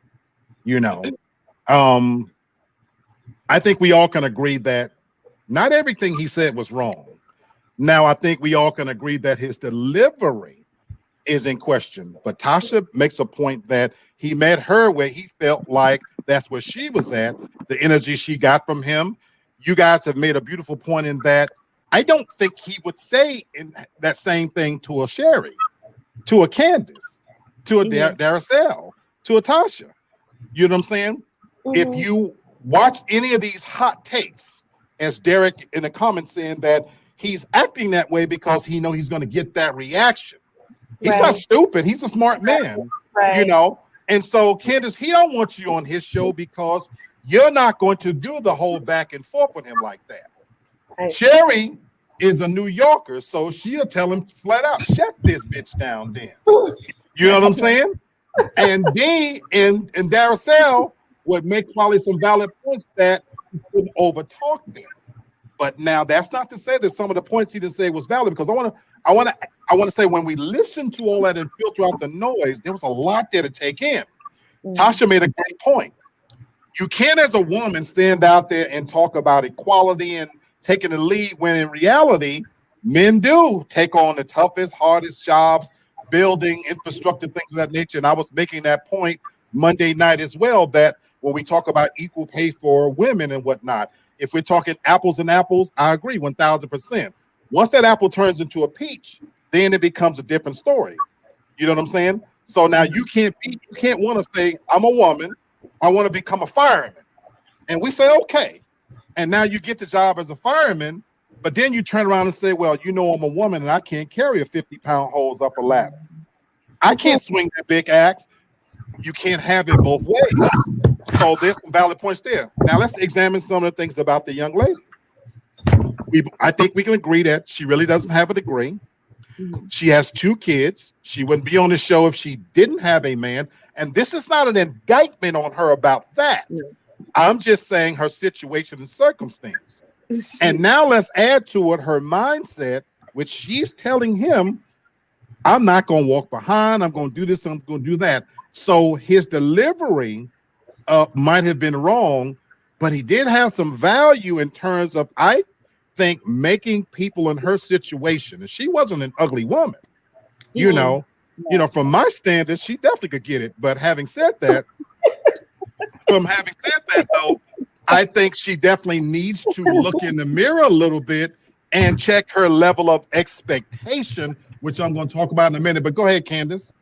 I think we all can agree that not everything he said was wrong. Now, I think we all can agree that his delivery is in question. But Tasha makes a point that he met her where he felt like that's where she was at, the energy she got from him. You guys have made a beautiful point in that. I don't think he would say in that same thing to a Sherry, to a Candace, to a Daracel, to a Tasha. You know what I'm saying? If you watch any of these hot takes, as Derek in the comments saying that he's acting that way because he knows he's going to get that reaction. He's not stupid. He's a smart man, And so, Candace, he don't want you on his show because you're not going to do the whole back and forth with him like that. Right. Sherry is a New Yorker, so she'll tell him flat out, shut this bitch down then. You know what I'm saying? And Dee and Daracel would make probably some valid points that he couldn't overtalk them. But now that's not to say that some of the points he didn't say was valid, because I want to say when we listen to all that and filter out the noise, there was a lot there to take in. Tasha made a great point. You can't, as a woman, stand out there and talk about equality and taking the lead when in reality, men do take on the toughest, hardest jobs, building infrastructure, things of that nature. And I was making that point Monday night as well, that when we talk about equal pay for women and whatnot, if we're talking apples and apples, I agree 1000%. Once that apple turns into a peach, then it becomes a different story. You know what I'm saying? So now you can't want to say, I'm a woman, I want to become a fireman. And we say, okay. And now you get the job as a fireman, but then you turn around and say, well, I'm a woman and I can't carry a 50-pound hose up a ladder. I can't swing that big axe. You can't have it both ways. So there's some valid points there. Now let's examine some of the things about the young lady. I think we can agree that she really doesn't have a degree. She has 2 kids. She wouldn't be on the show if she didn't have a man. And this is not an indictment on her about that. I'm just saying her situation and circumstance. And now let's add to it her mindset, which she's telling him, I'm not going to walk behind. I'm going to do this. I'm going to do that. So his delivery might have been wrong, but he did have some value in terms of, I think, making people in her situation. And she wasn't an ugly woman, you know. You know, from my standards, she definitely could get it. But having said that, though, I think she definitely needs to look in the mirror a little bit and check her level of expectation, which I'm going to talk about in a minute. But go ahead, Candace.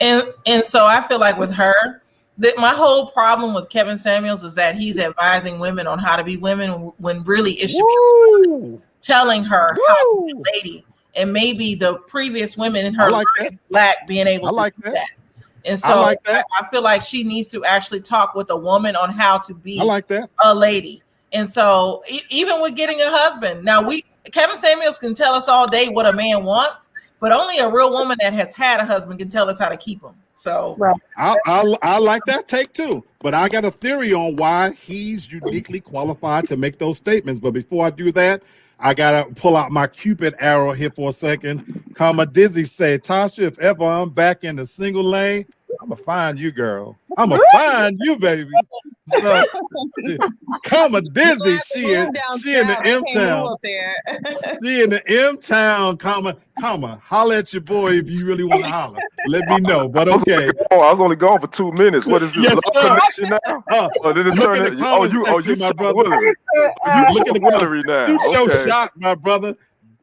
And so I feel like with her, that my whole problem with Kevin Samuels is that he's advising women on how to be women when really it should be telling her how to be a lady. And maybe the previous women in her life lack being able to do that. And so I feel like she needs to actually talk with a woman on how to be a lady. And so even with getting a husband, now Kevin Samuels can tell us all day what a man wants, but only a real woman that has had a husband can tell us how to keep him. So I like that take too, but I got a theory on why he's uniquely qualified to make those statements. But before I do that, I gotta pull out my Cupid arrow here for a second. Comma Dizzy said, Tasha, if ever I'm back in the single lane, I'm gonna find you, girl. I'm gonna find you, baby. So, comma Dizzy, she in the M town. She in the M town. Comma, holler at your boy if you really want to holler. Let me know. But okay. I was only gone for 2 minutes. What is this? Yes, connection now? Did it turn it? You my brother. Look at the Willery now. You show shot, my brother.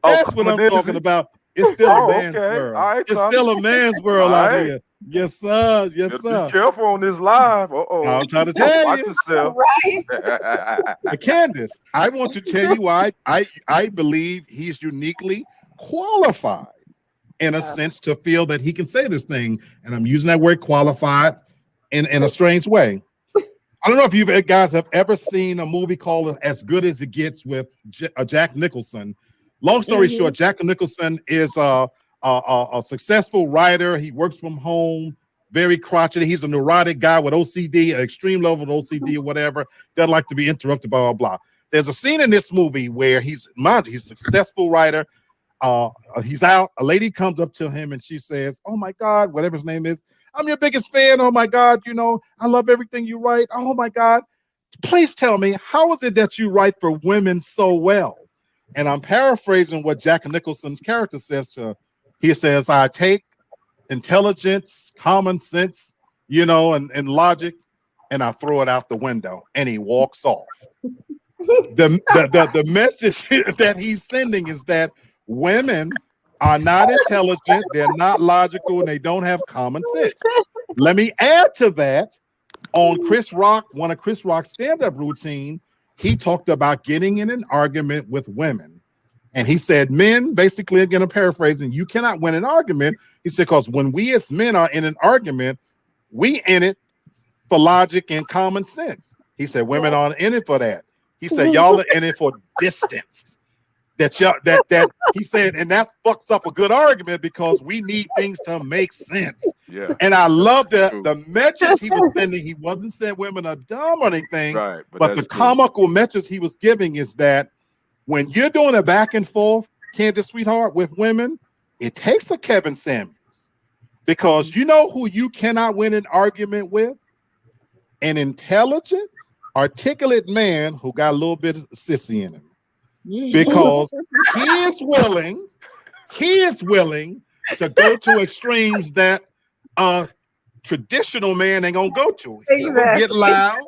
That's what I'm talking about. It's still a man's world. Right, it's still a man's world out here. Yes, sir. Yes, sir. Be careful on this live. I'm trying to tell Watch you. yourself. Right. Candace, I want to tell you why I believe he's uniquely qualified in a sense to feel that he can say this thing. And I'm using that word qualified in a strange way. I don't know if you guys have ever seen a movie called As Good as It Gets with Jack Nicholson. Long story short, Jack Nicholson is a successful writer. He works from home, very crotchety. He's a neurotic guy with OCD, an extreme level of OCD or whatever. Doesn't like to be interrupted, blah, blah, blah. There's a scene in this movie where he's a successful writer. He's out. A lady comes up to him and she says, oh my God, whatever his name is, I'm your biggest fan. Oh my God, you know, I love everything you write. Oh my God, please tell me, how is it that you write for women so well? And I'm paraphrasing what Jack Nicholson's character says to her. He says, I take intelligence, common sense, you know, and logic, and I throw it out the window. And he walks off. The message that he's sending is that women are not intelligent, they're not logical, and they don't have common sense. Let me add to that. On Chris Rock, one of Chris Rock's stand-up routine, he talked about getting in an argument with women. And he said, men, basically, again, I'm paraphrasing, you cannot win an argument. He said, because when we as men are in an argument, we in it for logic and common sense. He said, women aren't in it for that. He said, y'all are in it for distance. That he said, and that fucks up a good argument because we need things to make sense. Yeah. And I love the message he was sending. He wasn't saying women are dumb or anything, right? But the comical message he was giving is that when you're doing a back and forth, Candace, sweetheart, with women, it takes a Kevin Samuels, because you know who you cannot win an argument with? An intelligent, articulate man who got a little bit of sissy in him. Because he is willing to go to extremes that a traditional man ain't gonna go to. He will get loud,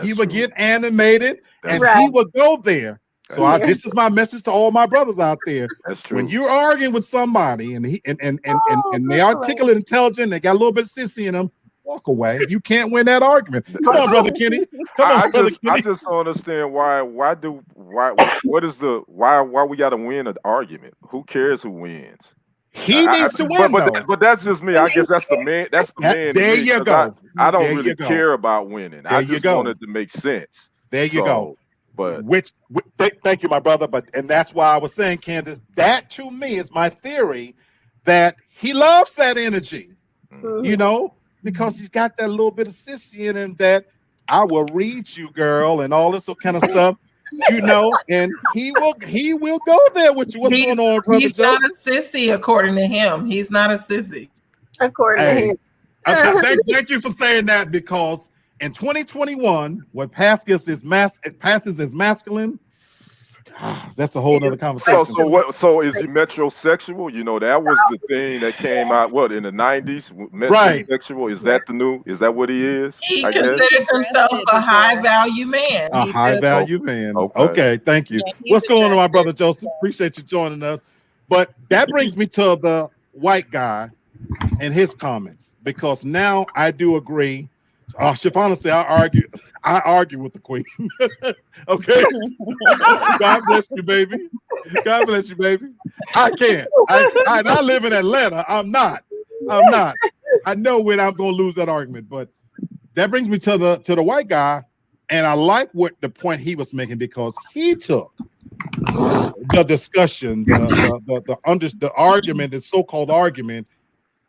he will get animated, and he will go there. So this is my message to all my brothers out there. That's true. When you're arguing with somebody and they articulate, intelligent, they got a little bit of sissy in them, walk away. You can't win that argument. Come on, brother Kenny. I just don't understand why we got to win an argument. Who cares who wins? He needs to win, but that's just me. I guess that's the man. That's the man. There you go. I don't really care about winning. I just want it to make sense. There you go. But thank you, my brother. And that's why I was saying, Candace, that to me is my theory that he loves that energy. You know. Because he's got that little bit of sissy in him that I will read you, girl, and all this kind of stuff. You know, and he will go there with you. What's going on, brother? He's Joe? not a sissy, according to him. He's not a sissy. According to him. Thank you for saying that, because in 2021, what passes as masculine, that's a whole other conversation. So is he metrosexual? You know, that was the thing that came out in the 90s. Right. Metrosexual, is that what he is? He considers himself a high value man. A high value man. Okay, thank you. Yeah, What's going on, my brother Joseph? Appreciate you joining us. But that brings me to the white guy and his comments, because now I do agree. Shafana said I argue with the queen. Okay. God bless you, baby. God bless you, baby. I can't. I live in Atlanta. I'm not. I know when I'm gonna lose that argument, but that brings me to the white guy, and I like what the point he was making, because he took the discussion, the argument, the so-called argument,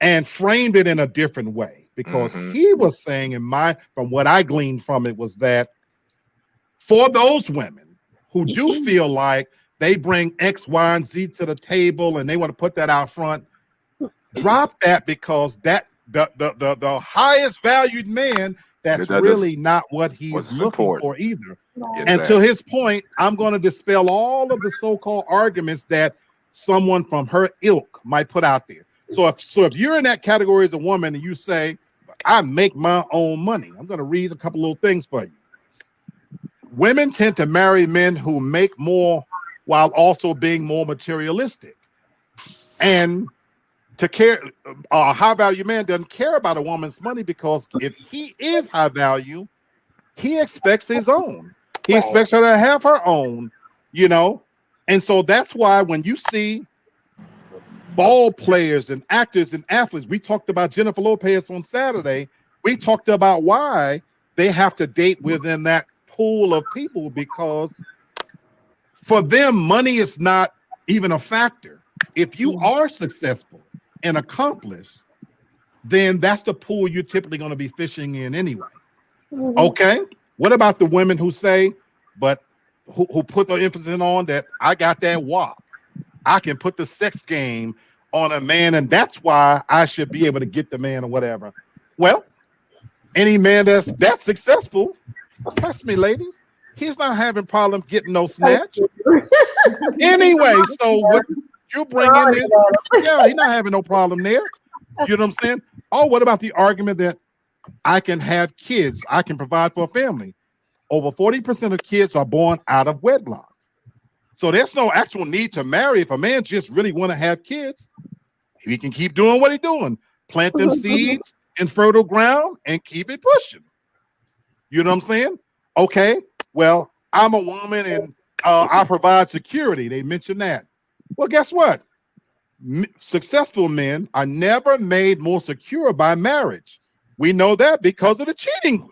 and framed it in a different way, because he was saying, from what I gleaned from it, was that for those women who do feel like they bring X, Y, and Z to the table and they want to put that out front, drop that, because that the highest valued man, that's really not what he's looking for either. And to his point, I'm going to dispel all of the so-called arguments that someone from her ilk might put out there. So if you're in that category as a woman and you say, I make my own money, I'm going to read a couple little things for you. Women tend to marry men who make more while also being more materialistic. And to care, a high value man doesn't care about a woman's money, because if he is high value, he expects his own. He expects her to have her own, you know. And so that's why when you see ball players and actors and athletes, we talked about Jennifer Lopez on Saturday. We talked about why they have to date within that pool of people, because for them, money is not even a factor. If you are successful and accomplished, then that's the pool you're typically going to be fishing in anyway. Okay. What about the women who say, but who put the emphasis on that I got that WAP, I can put the sex game on a man, and that's why I should be able to get the man or whatever. Well, any man that's successful, trust me, ladies, he's not having problem getting no snatch. Anyway, so what you bring in this, yeah, he's not having no problem there. You know what I'm saying? Oh, what about the argument that I can have kids, I can provide for a family? Over 40% of kids are born out of wedlock. So there's no actual need to marry. If a man just really want to have kids, he can keep doing what he's doing. Plant them seeds in fertile ground and keep it pushing. You know what I'm saying? Okay, well, I'm a woman and I provide security. They mentioned that. Well, guess what? Successful men are never made more secure by marriage. We know that because of the cheating,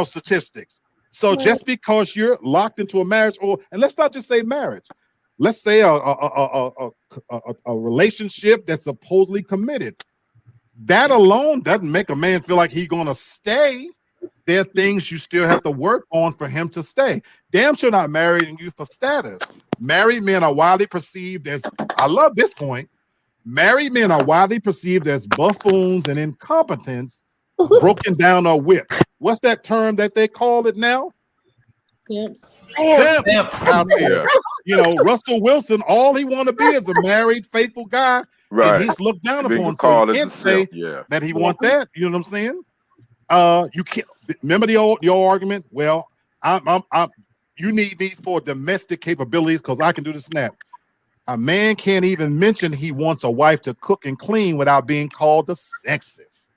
statistics. So just because you're locked into a marriage, and let's not just say marriage, let's say a relationship that's supposedly committed, that alone doesn't make a man feel like he's gonna stay. There are things you still have to work on for him to stay. Damn sure not marrying you for status. Married men are widely perceived as, I love this point, married men are widely perceived as buffoons and incompetents, broken down or whipped. What's that term that they call it now? Simps. Simps out there. Russell Wilson, all he want to be is a married, faithful guy. Right. And he's looked down upon. So you can't say that he want that. You know what I'm saying? You can't remember your argument. Well, you need me for domestic capabilities because I can do the snap. A man can't even mention he wants a wife to cook and clean without being called the sexist.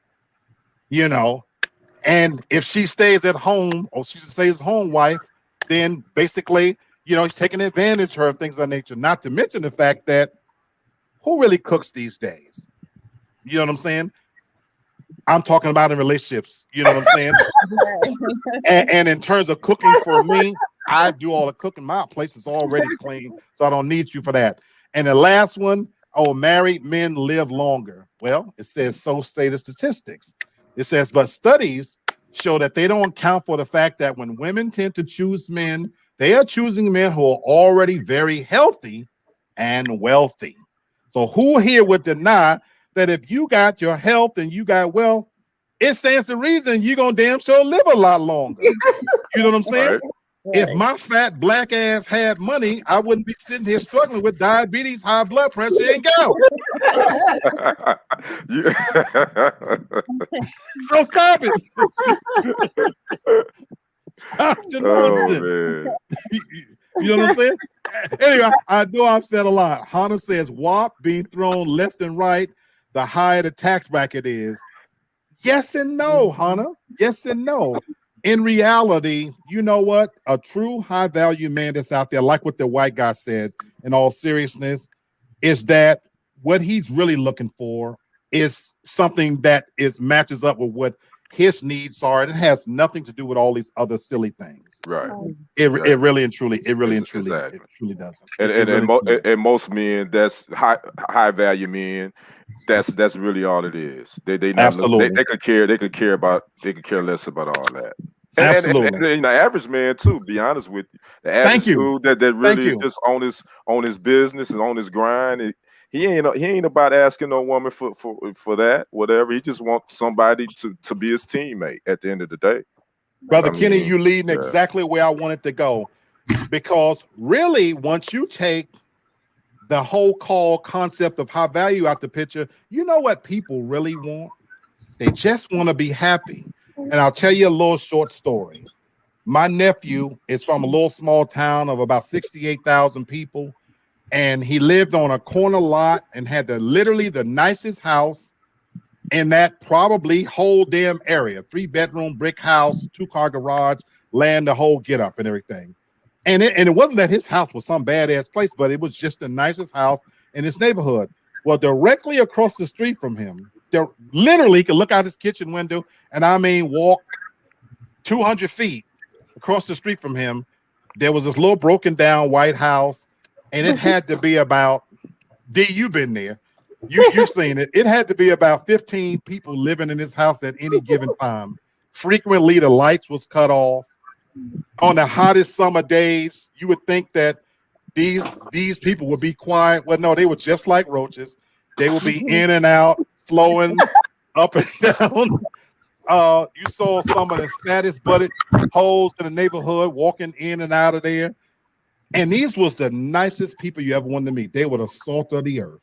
And if she stays at home, or she stays home wife, then basically, he's taking advantage of her and things of that nature. Not to mention the fact that who really cooks these days? You know what I'm saying? I'm talking about in relationships. You know what I'm saying? and in terms of cooking for me, I do all the cooking. My place is already clean, so I don't need you for that. And the last one, married men live longer. Well, it says so say the statistics. It says, but studies show that they don't account for the fact that when women tend to choose men They are choosing men who are already very healthy and wealthy. So who here would deny that if you got your health and you got wealth, it stands to reason you're gonna damn sure live a lot longer. You know what I'm saying? Right. If my fat black ass had money, I wouldn't be sitting here struggling with diabetes, high blood pressure, and gout. So stop it. Stop the nonsense. Man. You know what I'm saying? Anyway, I know I've said a lot. Hannah says WAP being thrown left and right, the higher the tax bracket is. Yes and no, Hannah. Yes and no. In reality, you know what? A true high value man that's out there, like what the white guy said, in all seriousness, is that what he's really looking for is something that is matches up with what his needs are, and it has nothing to do with all these other silly things. Right. It really and truly Exactly. it truly doesn't. And most men, that's high value men. That's really all it is. They not Absolutely. they could care less about all that. Absolutely. And the average man too. Be honest with you, the average dude that really just on his business and on his grind. He ain't about asking no woman for that, whatever. He just wants somebody to be his teammate at the end of the day. Brother Kenny, you leading exactly where I wanted to go. Because really, once you take the whole call concept of high value out the picture, you know what people really want? They just want to be happy. And I'll tell you a little short story. My nephew is from a little small town of about 68,000 people. And he lived on a corner lot and had literally the nicest house in that probably whole damn area. 3-bedroom brick house, 2-car garage, land, the whole get up and everything. And it wasn't that his house was some badass place, but it was just the nicest house in his neighborhood. Well, directly across the street from him, there literally could look out his kitchen window, and I mean walk 200 feet across the street from him. There was this little broken down white house, and it had to be about you've been there. You've seen it. It had to be about 15 people living in this house at any given time. Frequently, the lights was cut off. On the hottest summer days, you would think that these people would be quiet. Well, no, they were just like roaches. They would be in and out, flowing up and down. You saw some of the fattest butted hoes in the neighborhood walking in and out of there. And these was the nicest people you ever wanted to meet. They were the salt of the earth.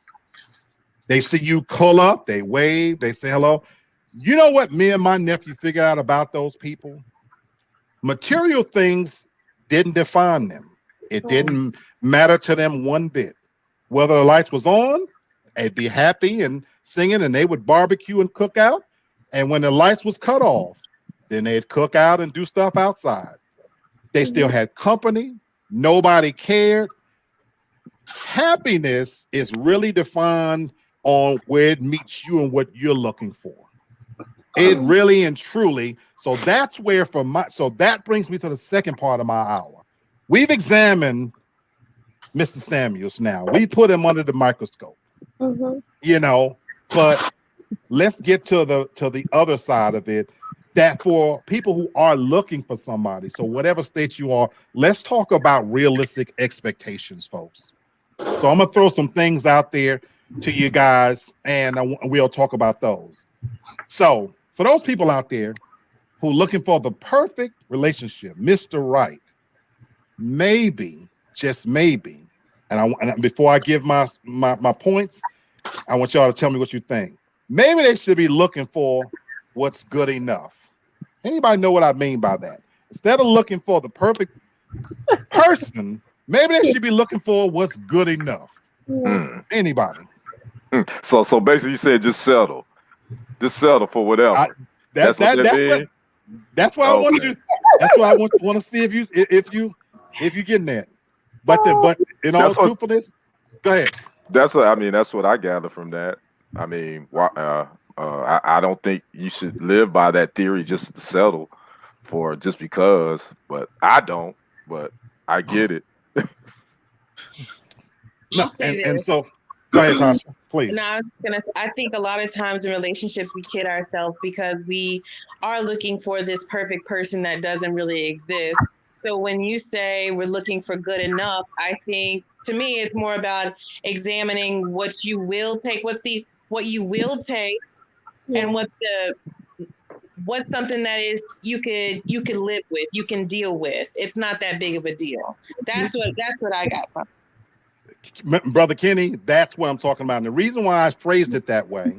They see you call up, they wave, they say hello. You know what me and my nephew figured out about those people? Material things didn't define them. It didn't matter to them one bit. Whether the lights was on, they'd be happy and singing, and they would barbecue and cook out. And when the lights was cut off, then they'd cook out and do stuff outside. They still had company. Nobody cared. Happiness is really defined on where it meets you and what you're looking for. It really and truly. So that's where so that brings me to the second part of my hour. We've examined Mr. Samuels now. We put him under the microscope. You know, but let's get to the other side of it. That for people who are looking for somebody, so whatever state you are, let's talk about realistic expectations, folks. So I'm gonna throw some things out there to you guys, and we'll talk about those. So for those people out there who are looking for the perfect relationship, Mr. Right, maybe, just maybe, and before I give my points, I want y'all to tell me what you think. Maybe they should be looking for what's good enough. Anybody know what I mean by that? Instead of looking for the perfect person, maybe they should be looking for what's good enough. Anybody? So basically, you said just settle for whatever. That's what that means. That's why I want you. That's why I want to see if you getting that. But in all truthfulness, go ahead. That's what I gather from that. I mean, I don't think you should live by that theory just to settle for just because. But I don't. But I get it. No, and so go ahead, Tasha, please. No, I think a lot of times in relationships we kid ourselves because we are looking for this perfect person that doesn't really exist. So when you say we're looking for good enough, I think to me it's more about examining what you will take, what you will take, and what's something that is you could live with, you can deal with. It's not that big of a deal. That's what I got from it. Brother Kenny, that's what I'm talking about. And the reason why I phrased it that way,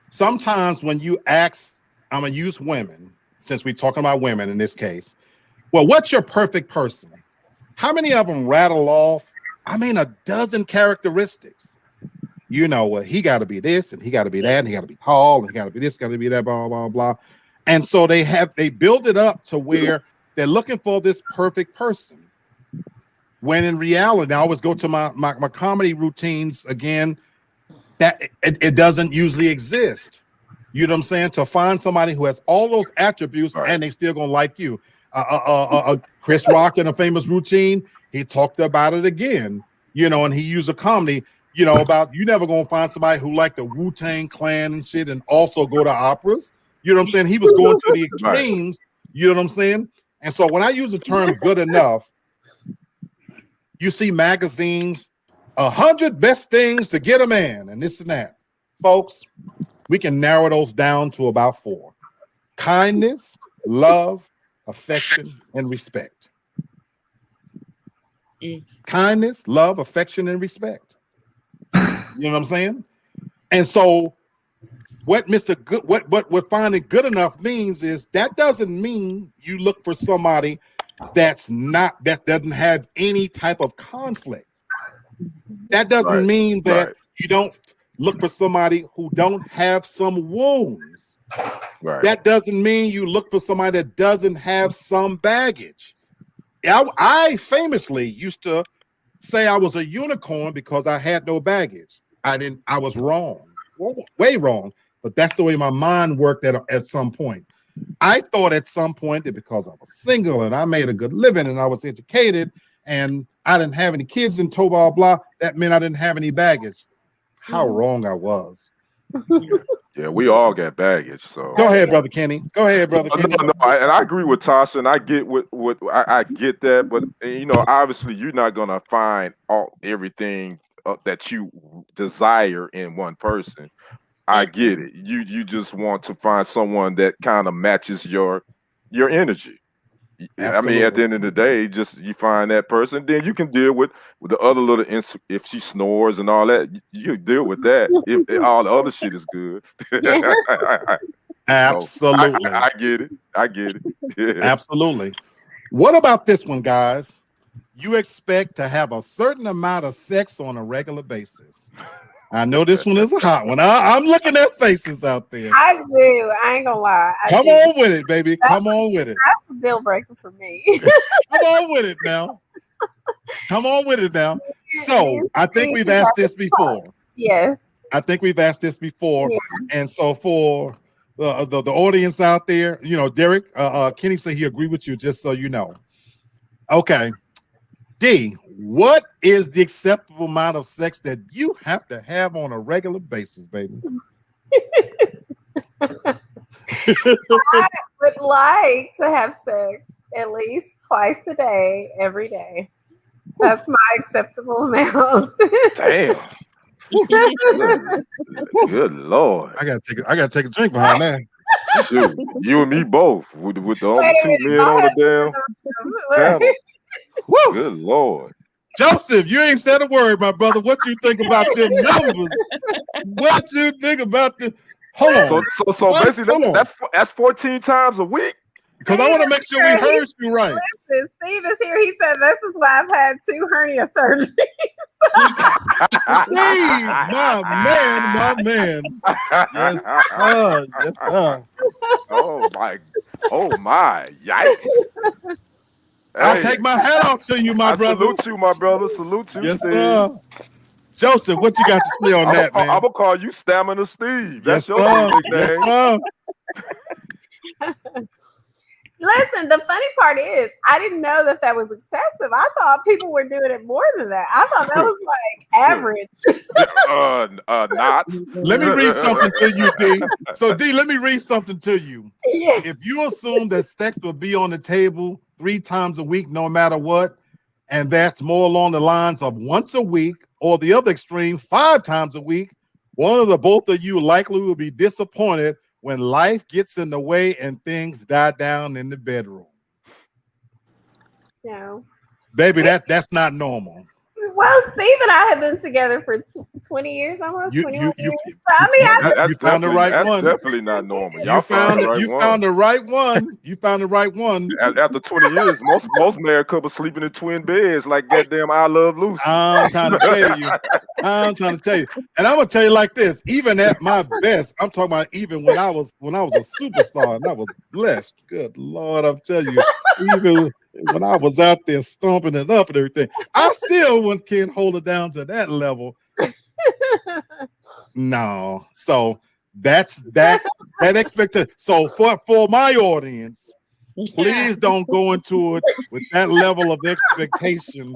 sometimes when you ask, I'm gonna use women, since we're talking about women in this case. Well, what's your perfect person? How many of them rattle off? I mean, a dozen characteristics. You know, well, he got to be this, and he got to be that, and he got to be tall, and he got to be this, got to be that, blah, blah, blah. And so they build it up to where they're looking for this perfect person. When in reality, I always go to my comedy routines again, that it doesn't usually exist. You know what I'm saying? To find somebody who has all those attributes and they still gonna like you. Chris Rock in a famous routine, he talked about it again, you know, and he used a comedy, you know, about you never gonna find somebody who liked the Wu-Tang Clan and shit and also go to operas. You know what I'm saying? He was going to the extremes, you know what I'm saying? And so when I use the term good enough, you see magazines, 100 best things to get a man, and this and that. Folks, we can narrow those down to about 4. Kindness, love, affection, and respect. Kindness, love, affection, and respect. You know what I'm saying? And so what what finding good enough means is that doesn't mean you look for somebody that doesn't have any type of conflict. That doesn't mean that you don't look for somebody who don't have some wounds. That doesn't mean you look for somebody that doesn't have some baggage. I famously used to say I was a unicorn because I had no baggage. I was wrong, way wrong. But that's the way my mind worked at some point. I thought at some point that because I was single and I made a good living and I was educated and I didn't have any kids and blah, blah, that meant I didn't have any baggage. How wrong I was. Yeah, we all got baggage. So go ahead, Brother Kenny. Go ahead, Brother Kenny. No, and I agree with Tasha, and I get I get that, but you know, obviously, you're not gonna find everything that you desire in one person. I get it. You just want to find someone that kind of matches your energy. Absolutely. I mean, at the end of the day, just you find that person, then you can deal with the other little if she snores and all that, you deal with that. If all the other shit is good. Absolutely. So I get it. I get it. Yeah. Absolutely. What about this one, guys? You expect to have a certain amount of sex on a regular basis. I know this one is a hot one. I'm looking at faces out there. I do. I ain't gonna lie. Come on with it, baby. Come on with it. That's a deal breaker for me. Come on with it now. Come on with it now. So I think we've asked this before. Yes. I think we've asked this before. Yeah. And so for the audience out there, you know, Derek, Kenny said he agreed with you, just so you know. Okay. D, what is the acceptable amount of sex that you have to have on a regular basis, baby? I would like to have sex at least twice a day, every day. That's my acceptable amount. Damn. Good Lord. I gotta take a drink behind that. Shoot, you and me both with the only 2 men on the damn panel. Woo. Good Lord. Joseph, you ain't said a word, my brother. What you think about them numbers? What you think about the? Hold on. So basically, that's 14 times a week. Because I want to make sure we heard you right. Listen, Steve is here. He said this is why I've had 2 hernia surgeries. Steve, my man. Yes, Oh my, yikes. I'll take my hat off to you, my brother. Salute you, my brother. Salute you, yes, Steve. Sir. Joseph, what you got to say on that, man? I'm gonna call you Stamina Steve. That's your nickname. Yes, Listen, the funny part is, I didn't know that was excessive. I thought people were doing it more than that. I thought that was like average. Not. Let me read something to you, D. So, D, let me read something to you. Yeah. If you assume that sex will be on the table 3 times a week, no matter what, and that's more along the lines of once a week, or the other extreme, 5 times a week, both of you likely will be disappointed when life gets in the way and things die down in the bedroom. No. Baby, that's not normal. Well, Steve and I have been together for 20 years, almost 21 years. That's found the right one. Definitely not normal. You found the right one. You found the right one. After 20 years, most married couples sleeping in twin beds like goddamn I Love Lucy. I'm trying to tell you. And I'm gonna tell you like this. Even at my best, I'm talking about even when I was a superstar and I was blessed. Good Lord, I'm telling you, even when I was out there stomping it up and everything, I still can't hold it down to that level. No, so that's that expectation. So for my audience, please don't go into it with that level of expectation,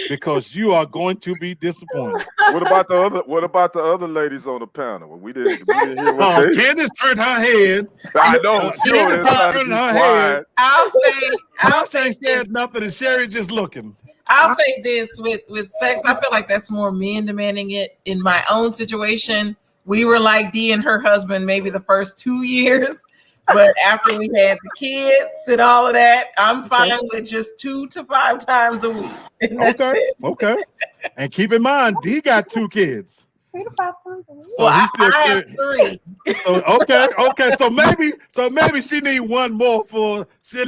because you are going to be disappointed. What about the other ladies on the panel? We didn't hear what they. Candace turned her head. I know. Turned her head. I'll say said nothing, and Sherry just looking. I'll say this with sex, I feel like that's more men demanding it. In my own situation, we were like Dee and her husband maybe the first 2 years, but after we had the kids and all of that, I'm fine with just 2 to 5 times a week. Okay. And keep in mind, Dee got 2 kids. 3 to 5 times a week. Well, I have 3. Okay. So maybe she need one more for to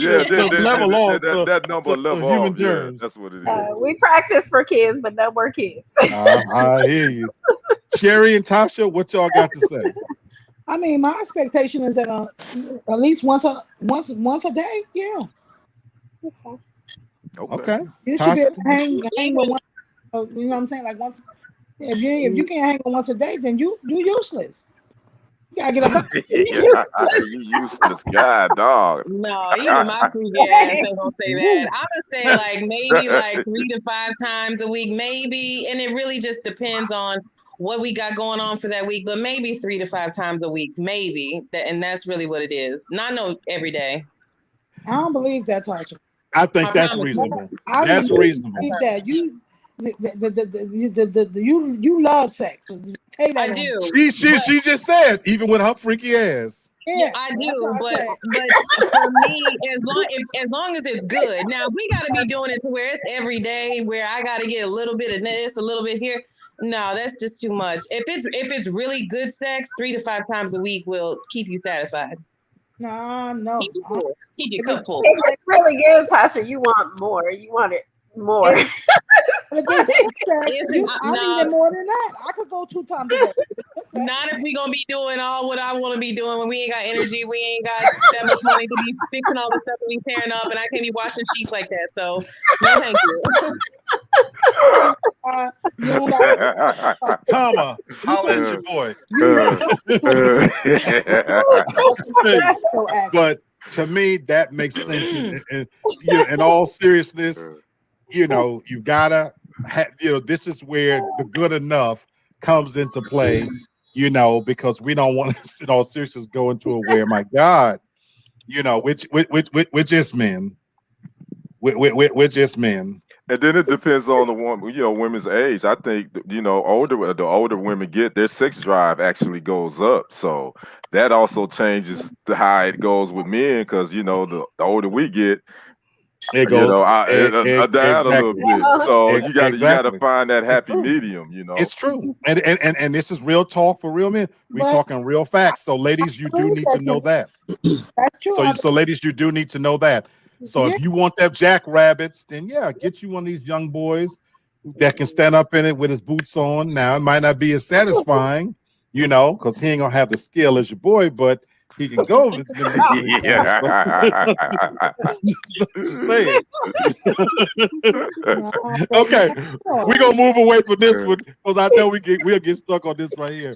level off. That number level human off. germs. Yeah, that's what it is. We practice for kids, but no more kids. I hear you. Sherry and Tasha, what y'all got to say? I mean, my expectation is that at least once a day. Yeah. Okay. You should be able to hang with one. You know what I'm saying? Like once. If you can't hang with once a day, then you're useless. You gotta get up. You useless guy, dog. No, even my freaky ass ain't gonna say that. I'm gonna say like maybe like 3 to 5 times a week, maybe, and it really just depends on what we got going on for that week. But maybe 3 to 5 times a week, maybe and that's really what it is. Not no every day. I don't believe that, Tasha. I think that's reasonable. That's reasonable. That you love sex. I do. She just said even with her freaky ass. Yeah, I do, but for me, as long as it's good. Now we got to be doing it to where it's every day, where I got to get a little bit of this, a little bit here. No, that's just too much. If it's really good sex, 3 to 5 times a week will keep you satisfied. No. Keep you full. Keep your cup full. If it's really good, Tasha, you want more. You want it more. I need it more than that. I could go 2 times a day. Not if we gonna be doing all what I want to be doing when we ain't got energy, we ain't got that much money to be fixing all the stuff that we tearing up, and I can't be washing sheets like that. So no, thank you. Comma, holla at your boy. But to me, that makes sense. And in all seriousness, you gotta have, this is where the good enough comes into play, because we don't want to, in all seriousness, go into a where, my God, we're just men. We're just men. And then it depends on the woman, women's age. I think, the older women get, their sex drive actually goes up. So that also changes how it goes with men, because, the older we get, it goes down a little bit. So you gotta find that happy medium, It's true. And this is real talk for real men. We're talking real facts. So ladies, you do need to know that. That's true. So ladies, you do need to know that. So if you want that jackrabbits, then get you one of these young boys that can stand up in it with his boots on. Now it might not be as satisfying, because he ain't gonna have the skill as your boy, but he can go. Just saying. Okay, we're gonna move away from this one because I know we'll get stuck on this right here.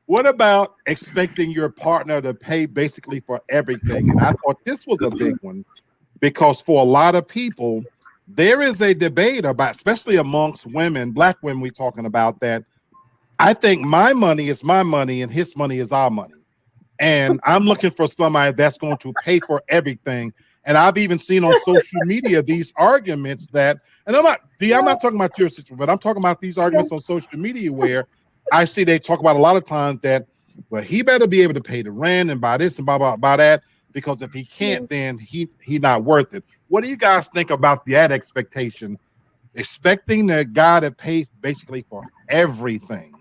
What about expecting your partner to pay basically for everything? And I thought this was a big one, because for a lot of people, there is a debate about, especially amongst women, Black women, we're talking about that. I think my money is my money and his money is our money. And I'm looking for somebody that's going to pay for everything. And I've even seen on social media these arguments that, and I'm not talking about your situation, but I'm talking about these arguments on social media where I see they talk about a lot of times that, well, he better be able to pay the rent and buy this and buy that, because if he can't, then he not worth it. What do you guys think about that expectation? Expecting the guy to pay basically for everything.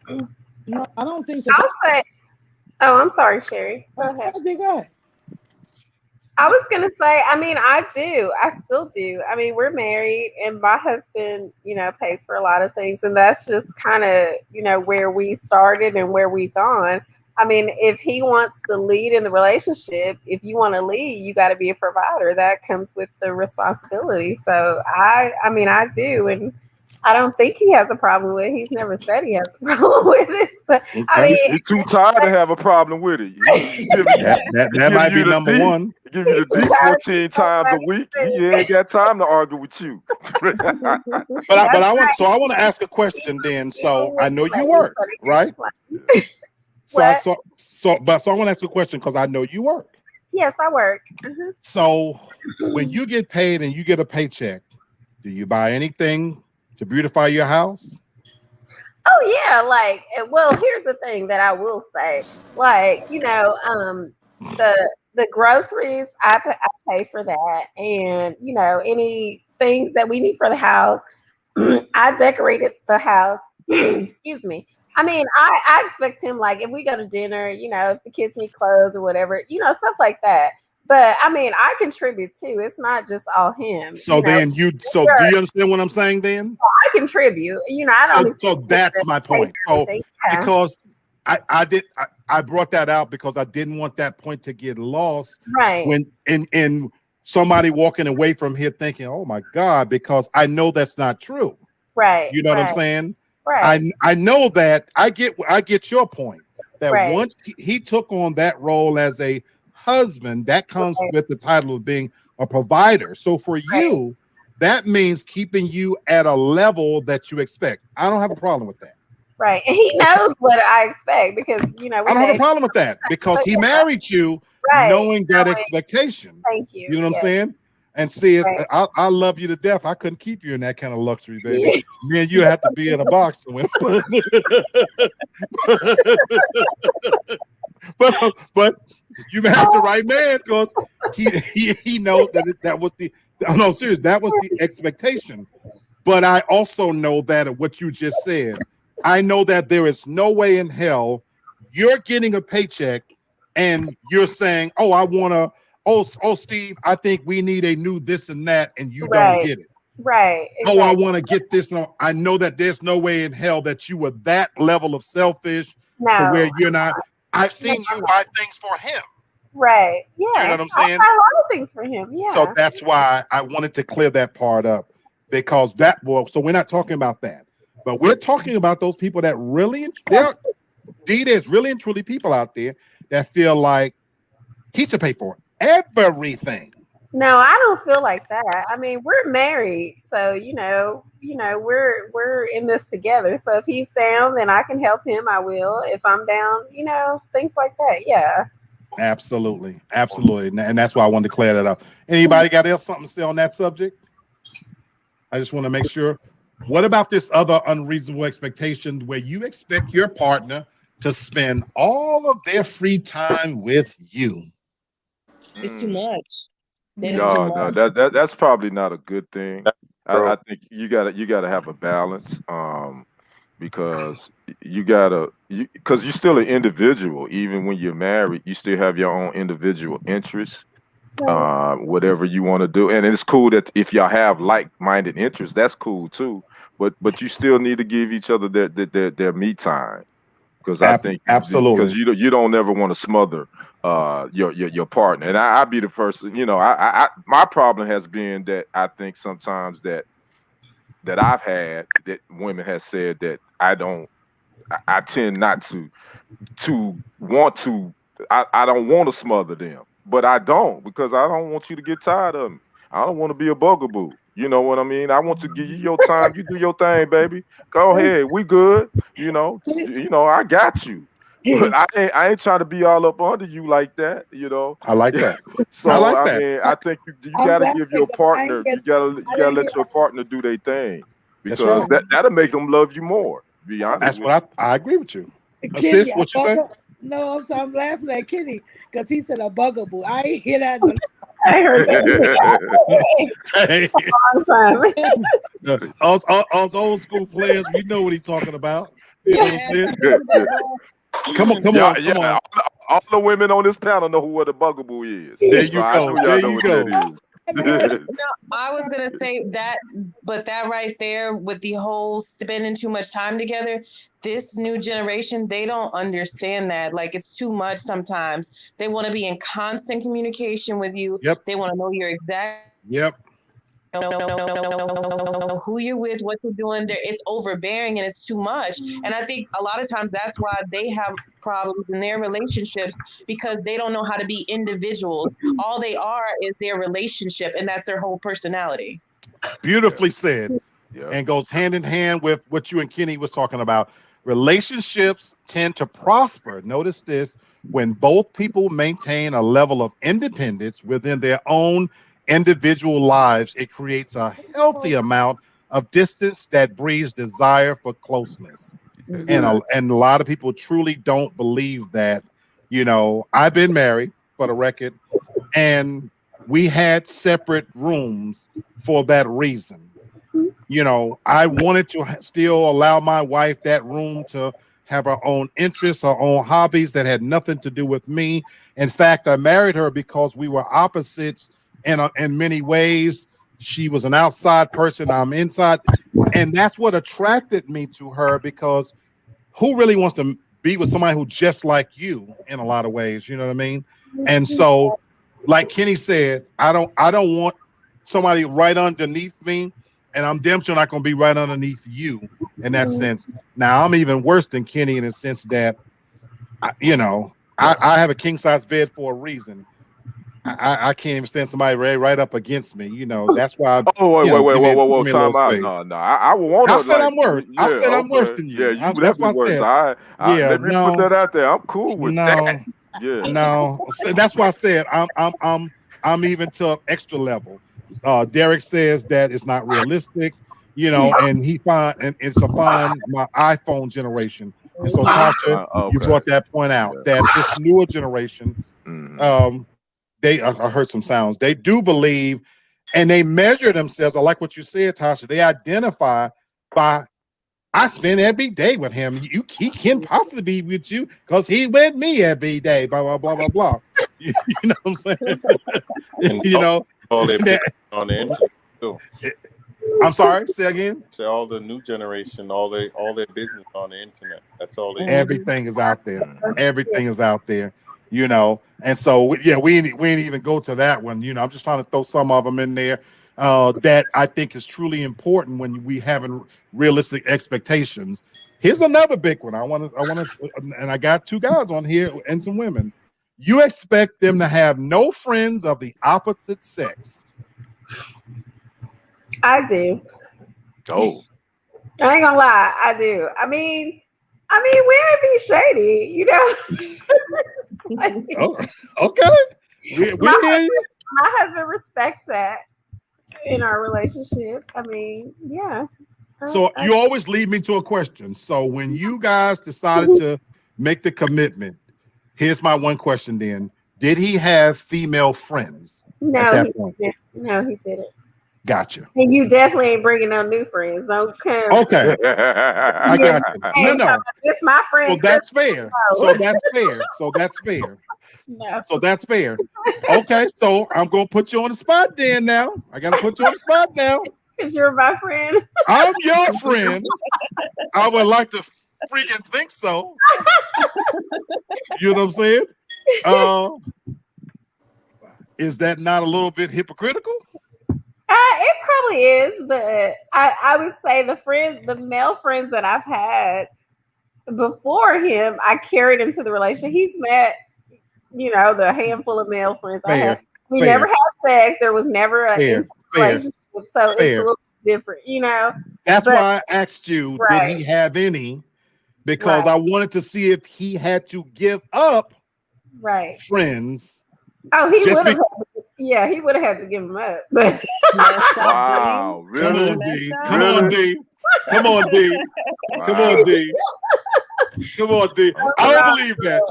No, I don't think I'll say, oh, I'm sorry, Sherry. Go ahead. Go ahead. I was gonna say, I mean, I still do. I mean, we're married, and my husband, pays for a lot of things, and that's just kind of, where we started and where we've gone. I mean, if he wants to lead in the relationship, if you want to lead, you got to be a provider. That comes with the responsibility. So I mean, I do, and I don't think he has a problem with it. He's never said he has a problem with it. But I mean, he's too tired to have a problem with it. That might be number one. Give you the D 14 times a week. He ain't got time to argue with you. But I want to ask a question then. So I know you work, right? So I want to ask a question because I know you work. Yes, I work. So when you get paid and you get a paycheck, do you buy anything to beautify your house? Oh yeah, well, here's the thing that I will say, the groceries I pay for that, and any things that we need for the house. I decorated the house. Excuse me. I mean, I expect him, if we go to dinner, if the kids need clothes or whatever, stuff like that. But I mean, I contribute too. It's not just all him. So then do you understand what I'm saying then? I contribute. I don't. So that's my point. So because I brought that out because I didn't want that point to get lost. Right. When in somebody walking away from here thinking, oh my God, because I know that's not true. Right. You know what I'm saying? Right. I know that I get your point that once he took on that role as a husband, that comes with the title of being a provider. So for you, that means keeping you at a level that you expect. I don't have a problem with that. Right. And he knows what I expect because, I don't have a problem with that because he married you knowing that expectation. Thank you. You know what I'm saying? And see, I love you to death. I couldn't keep you in that kind of luxury, baby. Me and you have to be in a box somewhere. but you married the right man because he knows that was the serious. That was the expectation. But I also know that what you just said, I know that there is no way in hell you're getting a paycheck and you're saying, "Oh, I want to." Oh, Steve, I think we need a new this and that, and you don't get it. Right. Exactly. Oh, I want to get this. And I know that there's no way in hell that you were that level of selfish to where you're not. I've seen you buy things for him. Right. Yeah. You know what I'm saying? I buy a lot of things for him. Yeah. So that's why I wanted to clear that part up because so we're not talking about that, but we're talking about those people that really, there's really and truly people out there that feel like he should pay for everything. No, I don't feel like that. I mean, we're married, so we're in this together. So if he's down, then I can help him. I will. If I'm down, things like that. Yeah. Absolutely, and that's why I wanted to clear that up. Anybody got something to say on that subject? I just want to make sure. What about this other unreasonable expectation where you expect your partner to spend all of their free time with you? It's too much. No, that's probably not a good thing. I think you gotta have a balance, because because you're still an individual. Even when you're married, you still have your own individual interests, whatever you want to do. And it's cool that if y'all have like-minded interests, that's cool too. But you still need to give each other their me time. Because I think absolutely because you don't ever want to smother your partner, and I be the person. My problem has been that I think sometimes that I've had that women have said that I tend not to want to. I don't want to smother them, but I don't because I don't want you to get tired of me. I don't want to be a bugaboo. You know what I mean? I want to give you your time. You do your thing, baby. Go ahead. We good. I got you. But I ain't trying to be all up under you like that, you know. I like that. So I like I that. mean, I think you I'm got to laughing give your 'cause I ain't partner, get- you gotta I didn't let get- your partner do their thing, That's because right. that'll make them love you more. To be honest That's with what I agree with you. Kitty, Sis, what you say? No, I'm laughing at Kitty because he said a bugaboo. I ain't hear that. No. I heard that. Hey, Long time. us old school players, we know what he's talking about. You know what I'm saying? Come on, come on. All the women on this panel know what a bugaboo is. There So you I go. know y'all There know you what go. that is. No, I was gonna say that, but that right there with the whole spending too much time together, this new generation, they don't understand that. Like, it's too much sometimes. They want to be in constant communication with you. Yep. They want to know your exact Yep. who you're with, what you're doing there. It's overbearing and it's too much. And I think a lot of times that's why they have problems in their relationships, because they don't know how to be individuals. All they are is their relationship, and that's their whole personality. Beautifully said. Yeah. And goes hand in hand with what you and Kenny was talking about. Relationships tend to prosper. Notice this: when both people maintain a level of independence within their own individual lives, it creates a healthy amount of distance that breeds desire for closeness. And a lot of people truly don't believe that. You know, I've been married, for the record, and we had separate rooms for that reason. You know, I wanted to still allow my wife that room to have her own interests, her own hobbies that had nothing to do with me. In fact, I married her because we were opposites in many ways. She was an outside person, I'm inside. And that's what attracted me to her, because who really wants to be with somebody who just like you in a lot of ways, you know what I mean? And so, like Kenny said, I don't want somebody right underneath me, and I'm damn sure not going to be right underneath you in that sense. Now, I'm even worse than Kenny in the sense that, I have a king size bed for a reason. I can't even stand somebody right up against me. You know, that's why. Whoa, time out. No. I would want to. I said I'm worse. I said I'm worse than you. Yeah, you That's definitely what I worse. said. Let me put that out there. I'm cool with that. Yeah. No. So that's why I said I'm even to extra level. Derek says that it's not realistic, and he and it's a my iPhone generation. And so Tasha, you brought that point out that this newer generation, they I heard some sounds. They do believe, and they measure themselves. I like what you said, Tasha. They identify by, I spend every day with him. He can possibly be with you because he with me every day. Blah blah blah blah blah. You know what I'm saying? all their business on the internet too. I'm sorry. Say again. So all the new generation, all their business on the internet. That's all they do. Everything is out there. Everything is out there. And so we ain't even go to that one. I'm just trying to throw some of them in there that I think is truly important when we having realistic expectations. Here's another big one. I want to, and I got two guys on here and some women. You expect them to have no friends of the opposite sex. I do. Oh. I ain't gonna lie, I do. I mean, women be shady, Okay. My husband respects that in our relationship. I mean, yeah. So you always lead me to a question. So when you guys decided to make the commitment, here's my one question then. Did he have female friends at that point? No, he didn't. Gotcha. And you definitely ain't bringing no new friends. Don't come. Okay. I got you. No. It's my friend. So that's fair. So that's fair. No. So that's fair. Okay, so I'm gonna put you on the spot then now. I gotta put you on the spot now. Because you're my friend. I'm your friend. I would like to freaking think so. You know what I'm saying? Is that not a little bit hypocritical? It probably is, but I would say the male friends that I've had before him, I carried into the relationship. He's met, the handful of male friends I had. We never had sex. There was never an intimate relationship, so it's a little different, That's why I asked you, did he have any? because I wanted to see if he had to give up friends. Oh, he would have. Yeah, he would have had to give them up. But wow, really? Come on, D. Come on, D. Come on, D. Come on, D. Come on, D. I don't believe that.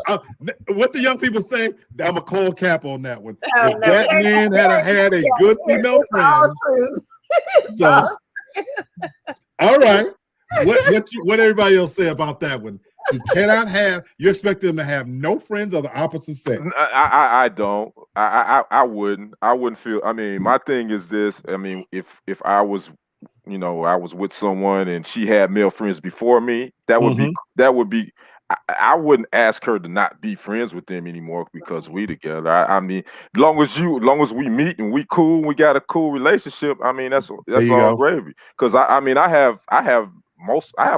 What the young people say, I'm a cold cap on that one. If that man had a good female friend. So, all right. What everybody else say about that one? He cannot have. You expect him to have no friends of the opposite sex? I don't. I wouldn't feel. I mean, my thing is this. I mean, if I was, I was with someone and she had male friends before me, that would be. I wouldn't ask her to not be friends with them anymore because we together. I mean, long as we meet and we cool, we got a cool relationship. I mean, that's all gravy. Because I mean, I have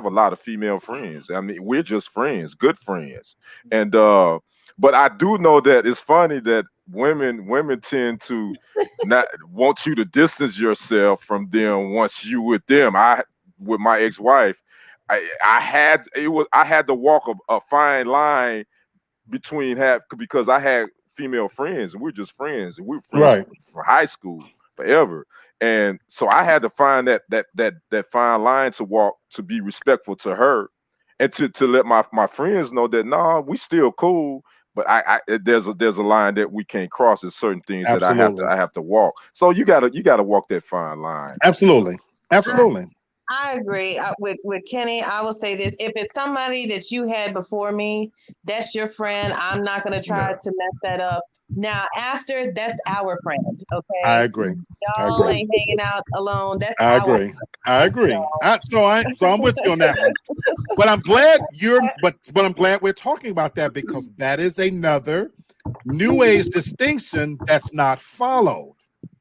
a lot of female friends. I mean, we're just friends, good friends. And but I do know that it's funny that women tend to not want you to distance yourself from them once you with them. With my ex-wife, I had to walk a fine line between because I had female friends and we're just friends and we're friends from high school forever. And so I had to find that fine line to walk, to be respectful to her and to let my friends know that we still cool, but there's a line that we can't cross. There's certain things that I have to walk. So you gotta walk that fine line. Absolutely. I agree with Kenny. I will say this: if it's somebody that you had before me, that's your friend. I'm not going to try to mess that up. Now, after, that's our friend. Okay, I agree. Y'all ain't hanging out alone. That's I agree. So I'm with you on that one. But I'm glad I'm glad we're talking about that, because that is another new age distinction that's not followed.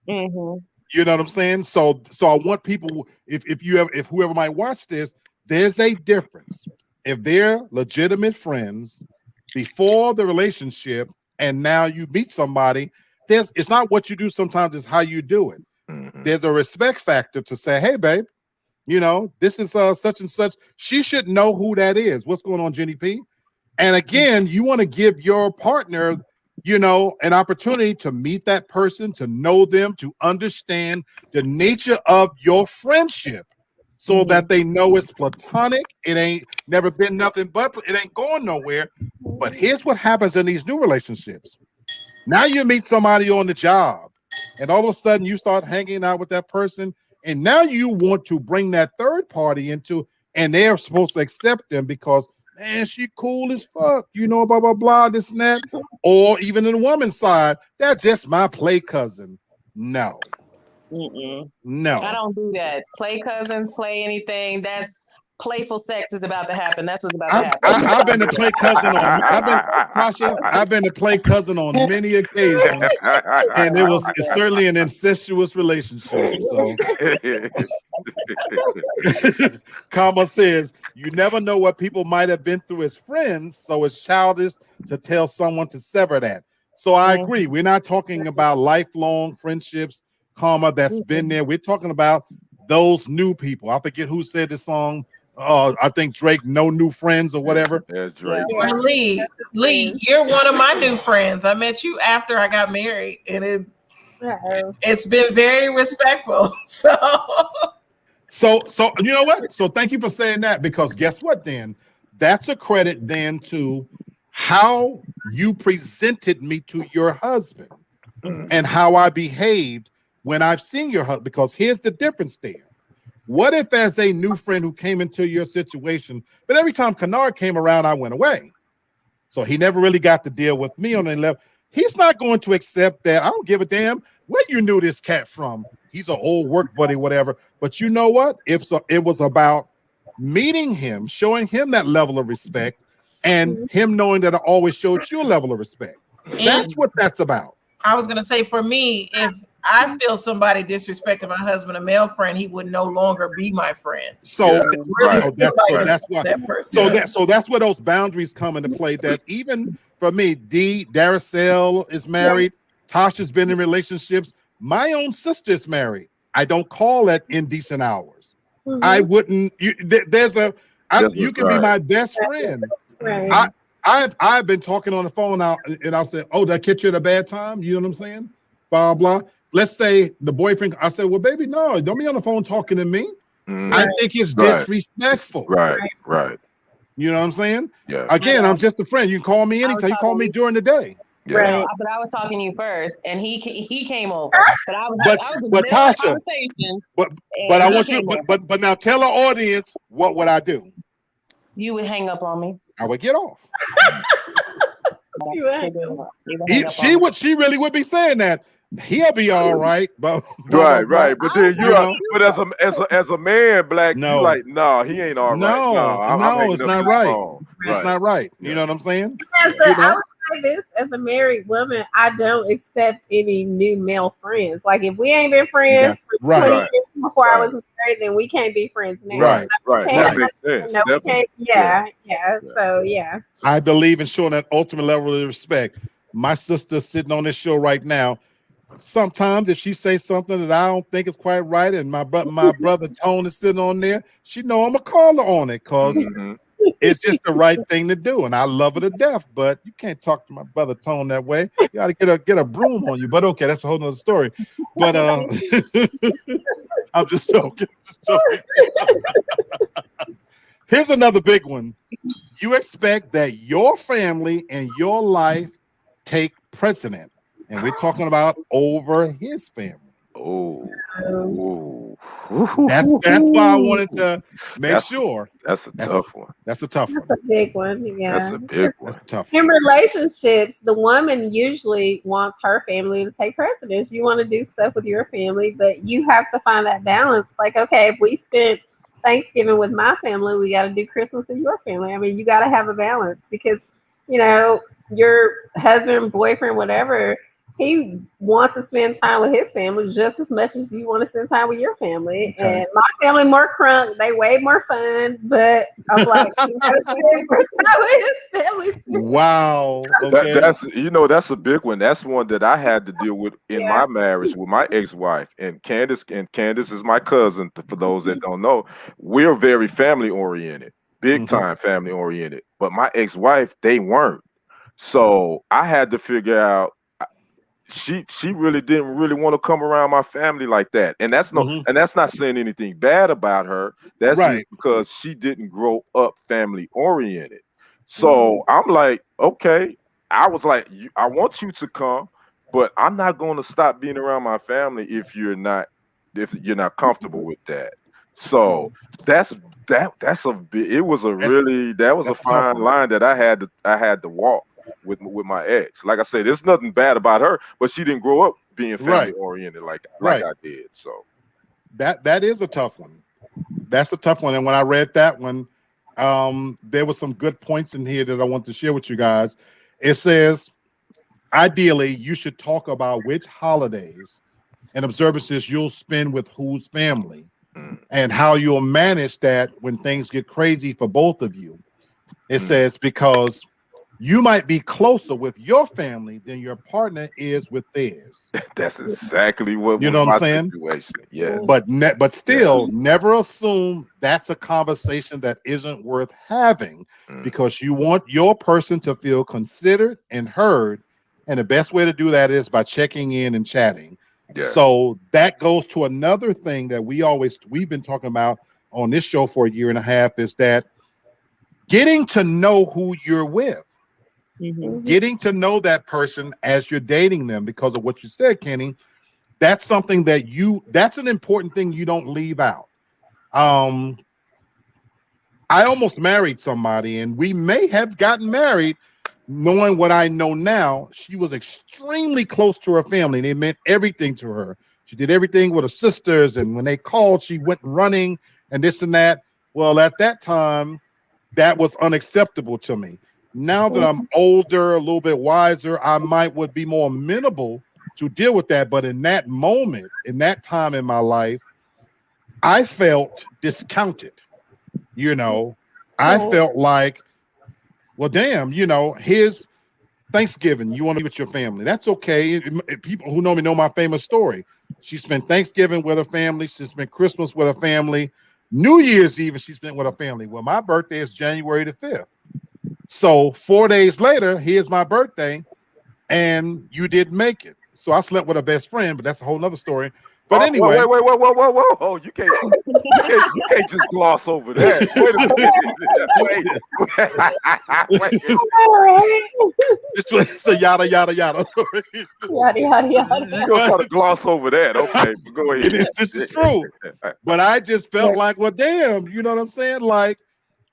Mm-hmm. You know what I'm saying? So I want people, if whoever might watch this, there's a difference. If they're legitimate friends before the relationship and now you meet somebody, it's not what you do sometimes, it's how you do it. Mm-hmm. There's a respect factor to say, hey, babe, this is such and such. She should know who that is. What's going on, Jenny P? And again, you want to give your partner an opportunity to meet that person, to know them, to understand the nature of your friendship, so that they know it's platonic. It ain't never been nothing but it ain't going nowhere. But here's what happens in these new relationships. Now you meet somebody on the job, and all of a sudden you start hanging out with that person, and now you want to bring that third party into, and they're supposed to accept them because, man, she cool as fuck, blah, blah, blah, this and that. Or even in the woman's side, that's just my play cousin. No. No. I don't do that. Play cousins, play anything. That's playful sex is about to happen. That's what's about to happen. I've been to play cousin on. I've been to play cousin on many occasions, and it's certainly an incestuous relationship. So, Kama says you never know what people might have been through as friends, so it's childish to tell someone to sever that. So I agree. We're not talking about lifelong friendships, that's been there. We're talking about those new people. I forget who said the song. I think Drake, No New Friends or whatever. Yeah, Drake. Yeah. Lee, you're one of my new friends. I met you after I got married, and it's been very respectful. So you know what? So thank you for saying that, because guess what? Then that's a credit then to how you presented me to your husband and how I behaved when I've seen your husband. Because here's the difference there. What if as a new friend who came into your situation, but every time Kennard came around, I went away. So he never really got to deal with me on the level. He's not going to accept that. I don't give a damn where you knew this cat from. He's an old work buddy, whatever. But you know what? It was about meeting him, showing him that level of respect, and him knowing that I always showed you a level of respect. That's what that's about. I was going to say, for me, if I feel somebody disrespecting my husband, a male friend, he would no longer be my friend. So that's where those boundaries come into play. That even for me, Daracel is married. Tasha's been in relationships. My own sister's married. I don't call that indecent hours. I wouldn't. You can be my best friend. Right. I've been talking on the phone now, and I'll say, "Oh, did I catch you at a bad time?" You know what I'm saying? Blah blah. Let's say the boyfriend. I said, "Well, baby, no, don't be on the phone talking to me. I think it's disrespectful." Right. You know what I'm saying? Yeah. Again, I'm just a friend. You can call me anytime. You call me during the day. Yeah. No, but I was talking to you first, and he came over. But I was in the middle of the Tasha, conversation. but I want you. But now tell the audience what would I do? You would hang up on me. I would get off. She really would be saying that. He'll be all right, but right. But then but as a man, Black, you like, no, he ain't all right. No, it's not right. It's not right. You know what I'm saying? I would say this as a married woman, I don't accept any new male friends. Like if we ain't been friends for 20 years before I was married, then we can't be friends now. Right. That makes sense. No, we can't. Yeah. So yeah. I believe in showing that ultimate level of respect. My sister sitting on this show right now. Sometimes if she say something that I don't think is quite right, and my brother Tone is sitting on there, she know I'm gonna call her on it because it's just the right thing to do, and I love her to death. But you can't talk to my brother Tone that way. You got to get a broom on you. But okay, that's a whole nother story. But I'm just joking. Here's another big one. You expect that your family and your life take precedent. And we're talking about over his family. That's why I wanted to make sure. That's a tough one. That's a tough one. That's a big one. Yeah. That's a big one. That's tough. In relationships, the woman usually wants her family to take precedence. You want to do stuff with your family, but you have to find that balance. Like, okay, if we spent Thanksgiving with my family, we got to do Christmas with your family. I mean, you got to have a balance because, you know, your husband, boyfriend, whatever, he wants to spend time with his family just as much as you want to spend time with your family. Okay. And my family more crunk, they way more fun, but I'm like, you gotta spend more time with his family too. Wow. Okay. That's a big one. That's one that I had to deal with in my marriage with my ex-wife. And Candace is my cousin, for those that don't know. We're very family oriented, big time family oriented. But my ex-wife, they weren't. So I had to figure out she really didn't really want to come around my family like that. And that's and that's not saying anything bad about her. That's just because she didn't grow up family oriented. So I'm like, okay, I was like, I want you to come, but I'm not going to stop being around my family if you're not comfortable with that. So that's a fine line that I had to walk with my ex. Like I said, there's nothing bad about her, but she didn't grow up being family oriented like I did. So that is a tough one. That's a tough one. And when I read that one, there were some good points in here that I want to share with you guys. It says, ideally, you should talk about which holidays and observances you'll spend with whose family and how you'll manage that when things get crazy for both of you. It says, because you might be closer with your family than your partner is with theirs. That's exactly what you know what I'm saying. Situation. Yeah, but still, never assume that's a conversation that isn't worth having because you want your person to feel considered and heard, and the best way to do that is by checking in and chatting. Yeah. So that goes to another thing that we've been talking about on this show for a year and a half is that getting to know who you're with. Getting to know that person as you're dating them because of what you said, Kenny, that's something that's an important thing you don't leave out. I almost married somebody and we may have gotten married knowing what I know now. She was extremely close to her family. They meant everything to her. She did everything with her sisters. And when they called, she went running and this and that. Well, at that time, that was unacceptable to me. Now that I'm older, a little bit wiser, I would be more amenable to deal with that. But in that moment, in that time in my life, I felt discounted. I felt like, well, damn, here's Thanksgiving. You want to be with your family. That's okay. People who know me know my famous story. She spent Thanksgiving with her family. She spent Christmas with her family. New Year's Eve she spent with her family. Well, my birthday is January the 5th. So 4 days later, here's my birthday, and you didn't make it. So I slept with her best friend, but that's a whole nother story. But anyway, wait. Oh, you can't just gloss over that. Wait a minute. It's a yada yada yada. Yada yada yada. You're gonna try to gloss over that. Okay, go ahead. This is true. But I just felt like, well, damn, you know what I'm saying? Like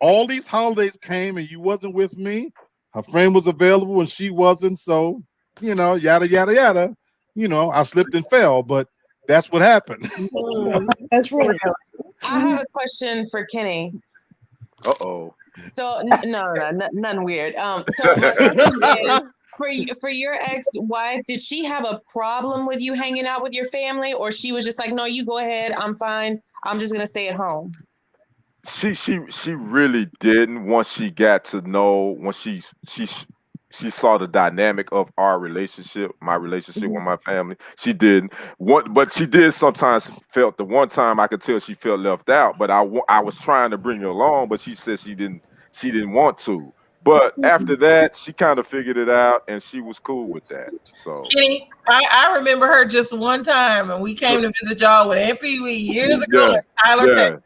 all these holidays came and you wasn't with me. Her friend was available and she wasn't. So, yada yada yada. I slipped and fell, but that's what happened. That's right. I have a question for Kenny. Uh-oh. So none weird. So my question is, for your ex-wife, did she have a problem with you hanging out with your family, or she was just like, no, you go ahead, I'm fine, I'm just gonna stay at home? She really didn't. Once she got to know, when she saw the dynamic of our relationship, my relationship with my family, she didn't. But she did sometimes felt, the one time I could tell she felt left out. But I was trying to bring her along, but she said she didn't want to. But after that, she kind of figured it out, and she was cool with that. So Kenny, I remember her just one time, and we came to visit y'all with Aunt Pee Wee years ago in Tyler, Texas.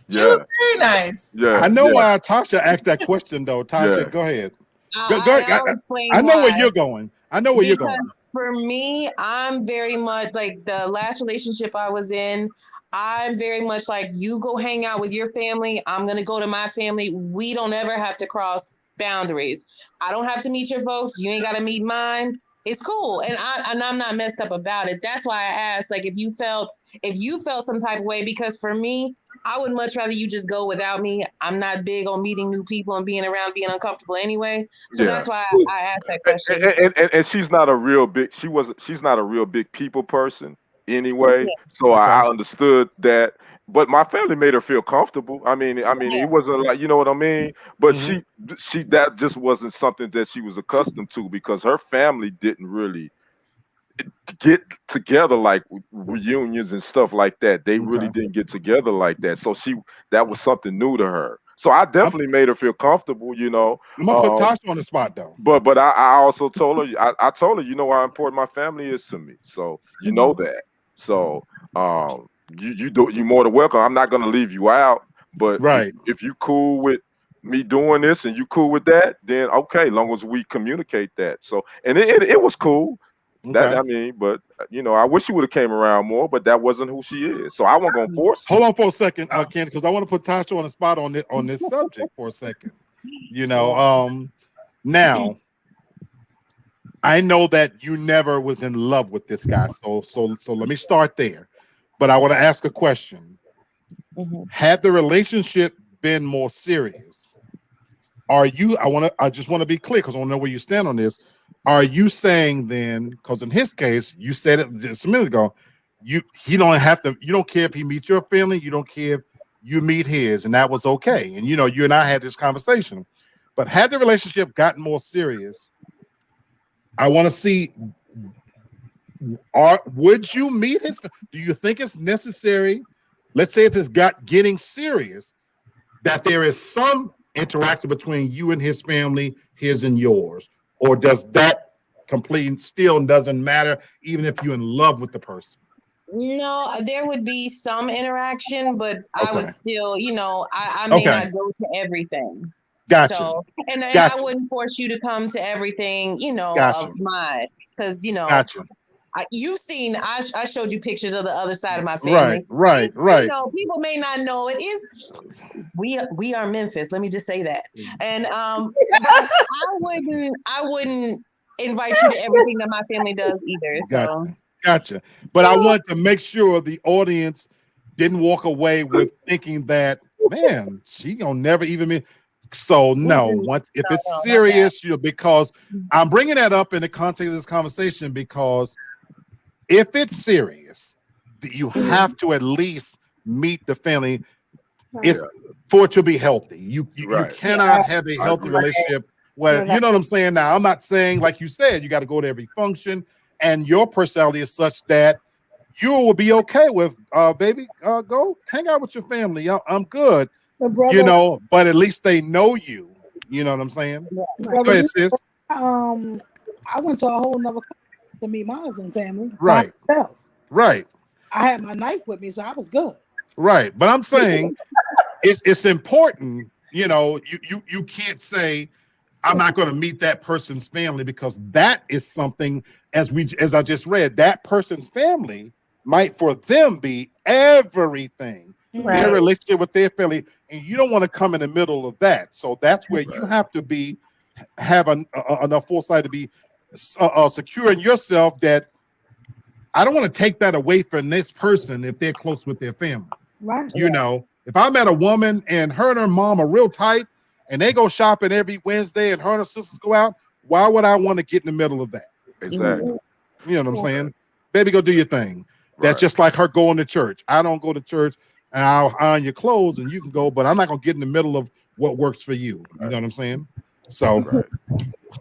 She was very nice. Yeah, I know why Tasha asked that question, though. Tasha, go ahead. I know where you're going. You're going. For me, I'm very much like the last relationship I was in. I'm very much like, you go hang out with your family. I'm going to go to my family. We don't ever have to cross boundaries. I don't have to meet your folks. You ain't got to meet mine. It's cool. And I'm not messed up about it. That's why I asked, like, if you felt some type of way, because for me, I would much rather you just go without me. I'm not big on meeting new people and being uncomfortable anyway. So that's why I asked that question. And she's not a real big. She's not a real big people person anyway. So I understood that. But my family made her feel comfortable. I mean, it wasn't like, you know what I mean. But she that just wasn't something that she was accustomed to, because her family didn't really get together like reunions and stuff like that. They really didn't get together like that. So that was something new to her. So I definitely made her feel comfortable, I'm gonna put Tasha on the spot though. But I also told her, I told her, how important my family is to me. So you know that. So you're more than welcome. I'm not gonna leave you out. But if you cool with me doing this and you cool with that, then okay, long as we communicate that. So and it was cool. That but I wish she would have came around more, but that wasn't who she is. So I wasn't gonna force her. Hold on for a second, Ken, because I want to put Tasha on the spot on this subject for a second. Now I know that you never was in love with this guy, so let me start there. But I want to ask a question. Had the relationship been more serious? I just want to be clear, because I want to know where you stand on this. Are you saying then, because in his case, you said it just a minute ago, you don't care if he meets your family, you don't care if you meet his, and that was okay. And you and I had this conversation. But had the relationship gotten more serious, I want to see, would you meet his? Do you think it's necessary? Let's say if it's getting serious, that there is some interaction between you and his family, his and yours. Or does that completely still doesn't matter, even if you're in love with the person? No, there would be some interaction, but I would still, I may not go to everything. Gotcha. So, and I wouldn't force you to come to everything, of mine, because Gotcha. You've seen. I showed you pictures of the other side of my family. Right. People may not know it is. We are Memphis. Let me just say that. And but I wouldn't invite you to everything that my family does either. So. Gotcha. But I want to make sure the audience didn't walk away with thinking that, man, she gonna never even meet. So no, if it's serious, because I'm bringing that up in the context of this conversation, because if it's serious, you have to at least meet the family. It's for it to be healthy. You cannot have a healthy relationship where, you know what I'm saying? Now, I'm not saying, like you said, you got to go to every function, and your personality is such that you will be okay with, baby, go hang out with your family. I'm good. Brother, But at least they know you. You know what I'm saying? brother, Go ahead, sis. I went to a whole nother country to meet my husband family. Right. Right. I had my knife with me, so I was good. Right. But I'm saying it's important, you can't say I'm not going to meet that person's family, because that is something, as I just read, that person's family might for them be everything. Right. Their relationship with their family, and you don't want to come in the middle of that. So that's where you have to have enough foresight to be secure in yourself, that I don't want to take that away from this person if they're close with their family. Right. If I met a woman and her and her mom are real tight and they go shopping every Wednesday and her and her sisters go out, why would I want to get in the middle of that? Exactly. You know what I'm saying? Baby, go do your thing. That's just like her going to church. I don't go to church, and I'll iron your clothes and you can go, but I'm not going to get in the middle of what works for you. You know what I'm saying? So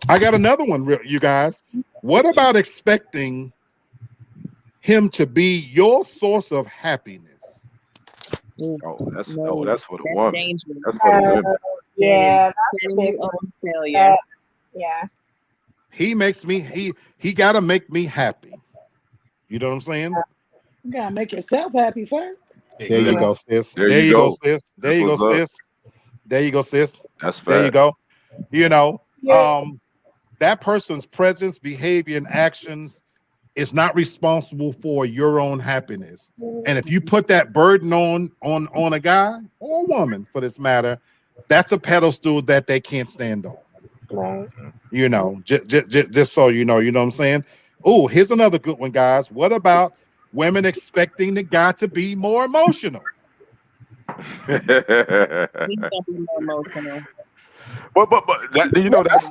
I got another one, you guys. What about expecting him to be your source of happiness? That's for the woman. Dangerous. That's for the women. Yeah, failure. Yeah. He makes me he gotta make me happy. You know what I'm saying? You gotta make yourself happy first. There you go, sis. There you go, sis. There you go, sis. There you go, sis. That's fact. There you go. That person's presence, behavior, and actions is not responsible for your own happiness. And if you put that burden on a guy or a woman, for this matter, that's a pedestal that they can't stand on. Right. Just so you know what I'm saying? Oh, here's another good one, guys. What about women expecting the guy to be more emotional? But that,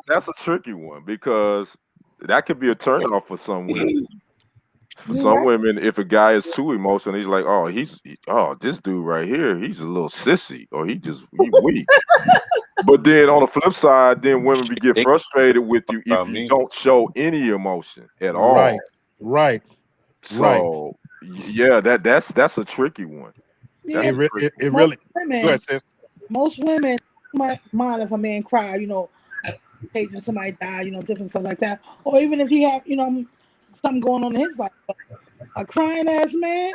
that's a tricky one, because that could be a turnoff for some women. For some women, if a guy is too emotional, he's like, this dude right here, he's a little sissy, or he weak. But then on the flip side, then women get frustrated with you if you don't show any emotion at all. Right. So yeah, that's a tricky one. Yeah, it really. Women, go ahead, sis. Most women might mind if a man cry, taking somebody die, different stuff like that, or even if he have, something going on in his life. But a crying ass man,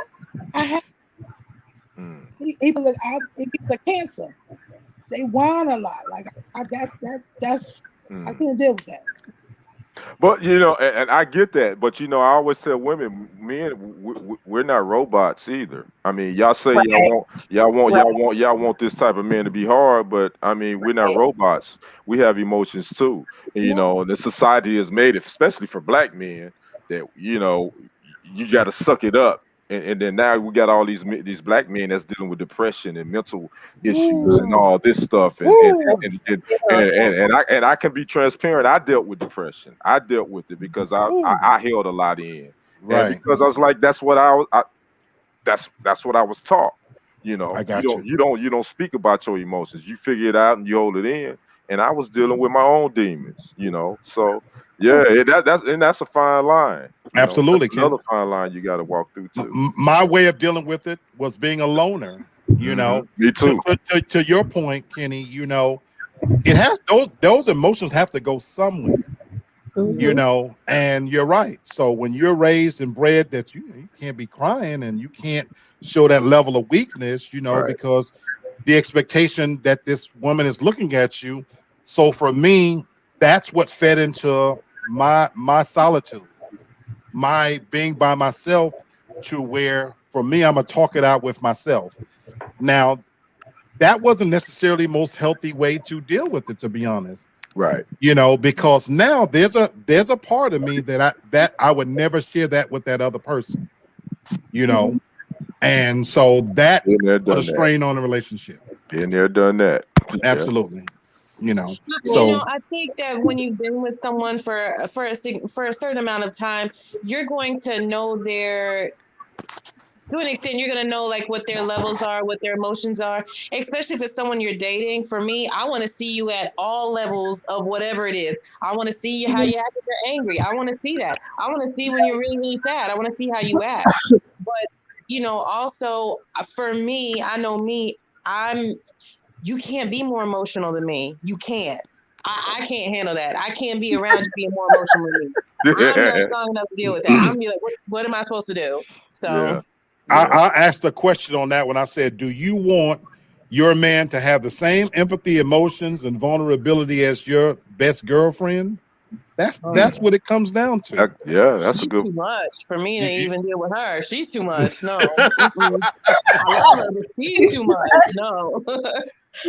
he was a cancer. They whine a lot. Like that's I can't deal with that. But and I get that. But I always tell women, men, we're not robots either. I mean, y'all say y'all want this type of man to be hard, but I mean, we're not robots. We have emotions too. And, the society has made it, especially for black men, that you got to suck it up. And then now we got all these black men that's dealing with depression and mental issues and all this stuff. And I can be transparent. I dealt with depression. I dealt with it because I held a lot in. Right. And because I was like, that's what that's what I was taught. I got you don't speak about your emotions. You figure it out and you hold it in. And I was dealing with my own demons, So that's a fine line. Absolutely, that's another fine line you got to walk through too. My way of dealing with it was being a loner. Me too. To your point, Kenny, it has those emotions have to go somewhere. And you're right. So when you're raised and bred that you can't be crying and you can't show that level of weakness, because the expectation that this woman is looking at you. So for me, that's what fed into my solitude, my being by myself, to where for me, I'm gonna talk it out with myself. Now, that wasn't necessarily the most healthy way to deal with it, to be honest. Right. Because now there's a part of me that I would never share that with that other person. And so that put a strain on the relationship. Been there, done that. Absolutely. I think that when you've been with someone for a certain amount of time, you're going to know to an extent, you're going to know like what their levels are, what their emotions are, especially if it's someone you're dating. For me, I want to see you at all levels of whatever it is. I want to see you how you act when you're angry. I want to see that. I want to see when you're really, really sad. I want to see how you act. But also for me, I know me. You can't be more emotional than me. You can't. I can't handle that. I can't be around you being more emotional than me. I'm not strong enough to deal with that. I'm be like, what am I supposed to do? So I asked a question on that when I said, do you want your man to have the same empathy, emotions, and vulnerability as your best girlfriend? That's what it comes down to. That's a good. Too much for me to even deal with her. She's too much. No, I love her, but she's too much. No.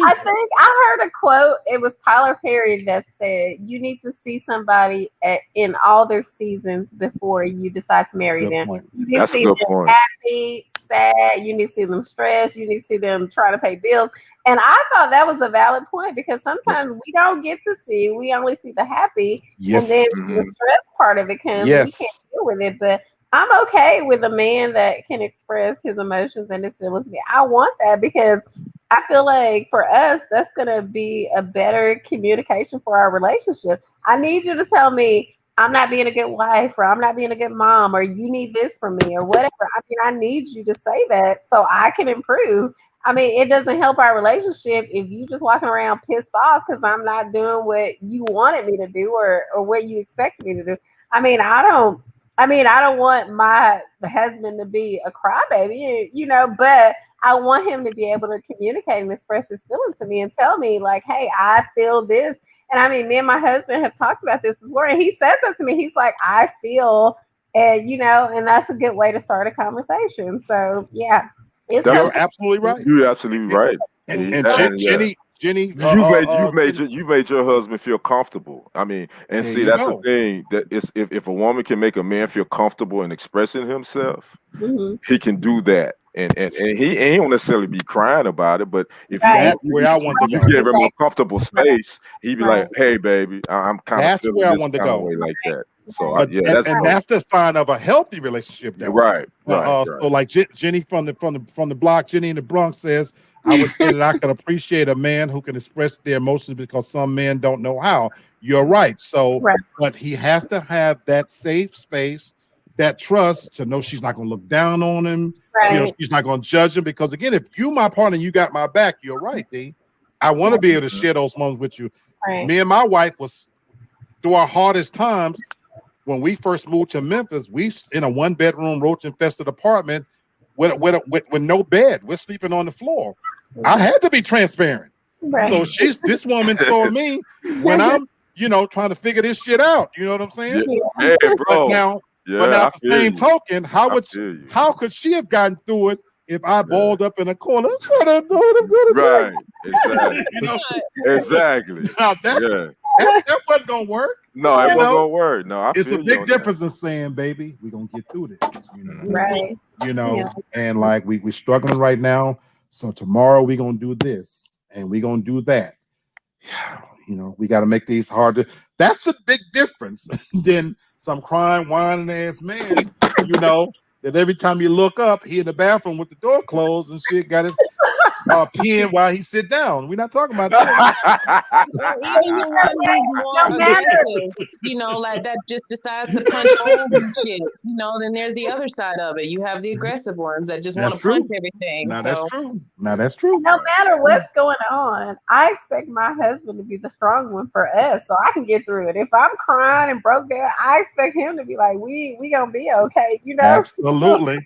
I think I heard a quote. It was Tyler Perry that said, "You need to see somebody in all their seasons before you decide to marry them. You need to see them happy, sad. You need to see them stressed. You need to see them trying to pay bills." And I thought that was a valid point because sometimes we don't get to see. We only see the happy, and then the stress part of it comes. We can't deal with it, but I'm okay with a man that can express his emotions and his feelings. I want that because I feel like for us, that's going to be a better communication for our relationship. I need you to tell me I'm not being a good wife, or I'm not being a good mom, or you need this from me, or whatever. I mean, I need you to say that so I can improve. I mean, it doesn't help our relationship if you just walking around pissed off because I'm not doing what you wanted me to do or what you expected me to do. I mean, I don't want my husband to be a crybaby, but I want him to be able to communicate and express his feelings to me and tell me, like, hey, I feel this. And I mean, me and my husband have talked about this before, and he said that to me. He's like, I feel, and and that's a good way to start a conversation. So yeah, you're absolutely right. You're absolutely right. And Jenny, you made your husband feel comfortable. I mean, and see, that's the thing that is if a woman can make a man feel comfortable in expressing himself, he can do that. And he won't necessarily be crying about it, but if you give him a comfortable space, he'd be like, "Hey, baby, I'm kind of feeling this kind of way like that." So that's the sign of a healthy relationship. Though. Right. So like Jenny from the block, Jenny in the Bronx says, I would say that I could appreciate a man who can express their emotions because some men don't know how. You're right. So, but he has to have that safe space, that trust to know she's not going to look down on him. She's not going to judge him because again, if you my partner, you got my back. You're right, D. I want to be able to share those moments with you. Me and my wife was through our hardest times when we first moved to Memphis. We in a 1-bedroom roach infested apartment with no bed. We're sleeping on the floor. I had to be transparent. So this woman saw me when I'm, trying to figure this shit out. You know what I'm saying? Yeah, bro. But now at the same token, how could she have gotten through it if I balled up in a corner? Right. Exactly. Exactly. Now that wasn't gonna work. No, it wasn't gonna work. No, it's a big difference in saying, baby, we're gonna get through this. Right. And like we're struggling right now. So tomorrow we're gonna do this and we're gonna do that. We got to make these harder. That's a big difference than some crying, whining ass man, that every time you look up, he in the bathroom with the door closed and shit, got his peeing while he sit down. We're not talking about that. Like that just decides to punch holes and shit. Then there's the other side of it. You have the aggressive ones that just want to punch everything. That's true. Now that's true. No matter what's going on, I expect my husband to be the strong one for us, so I can get through it. If I'm crying and broke down, I expect him to be like, "We gonna be okay," Absolutely.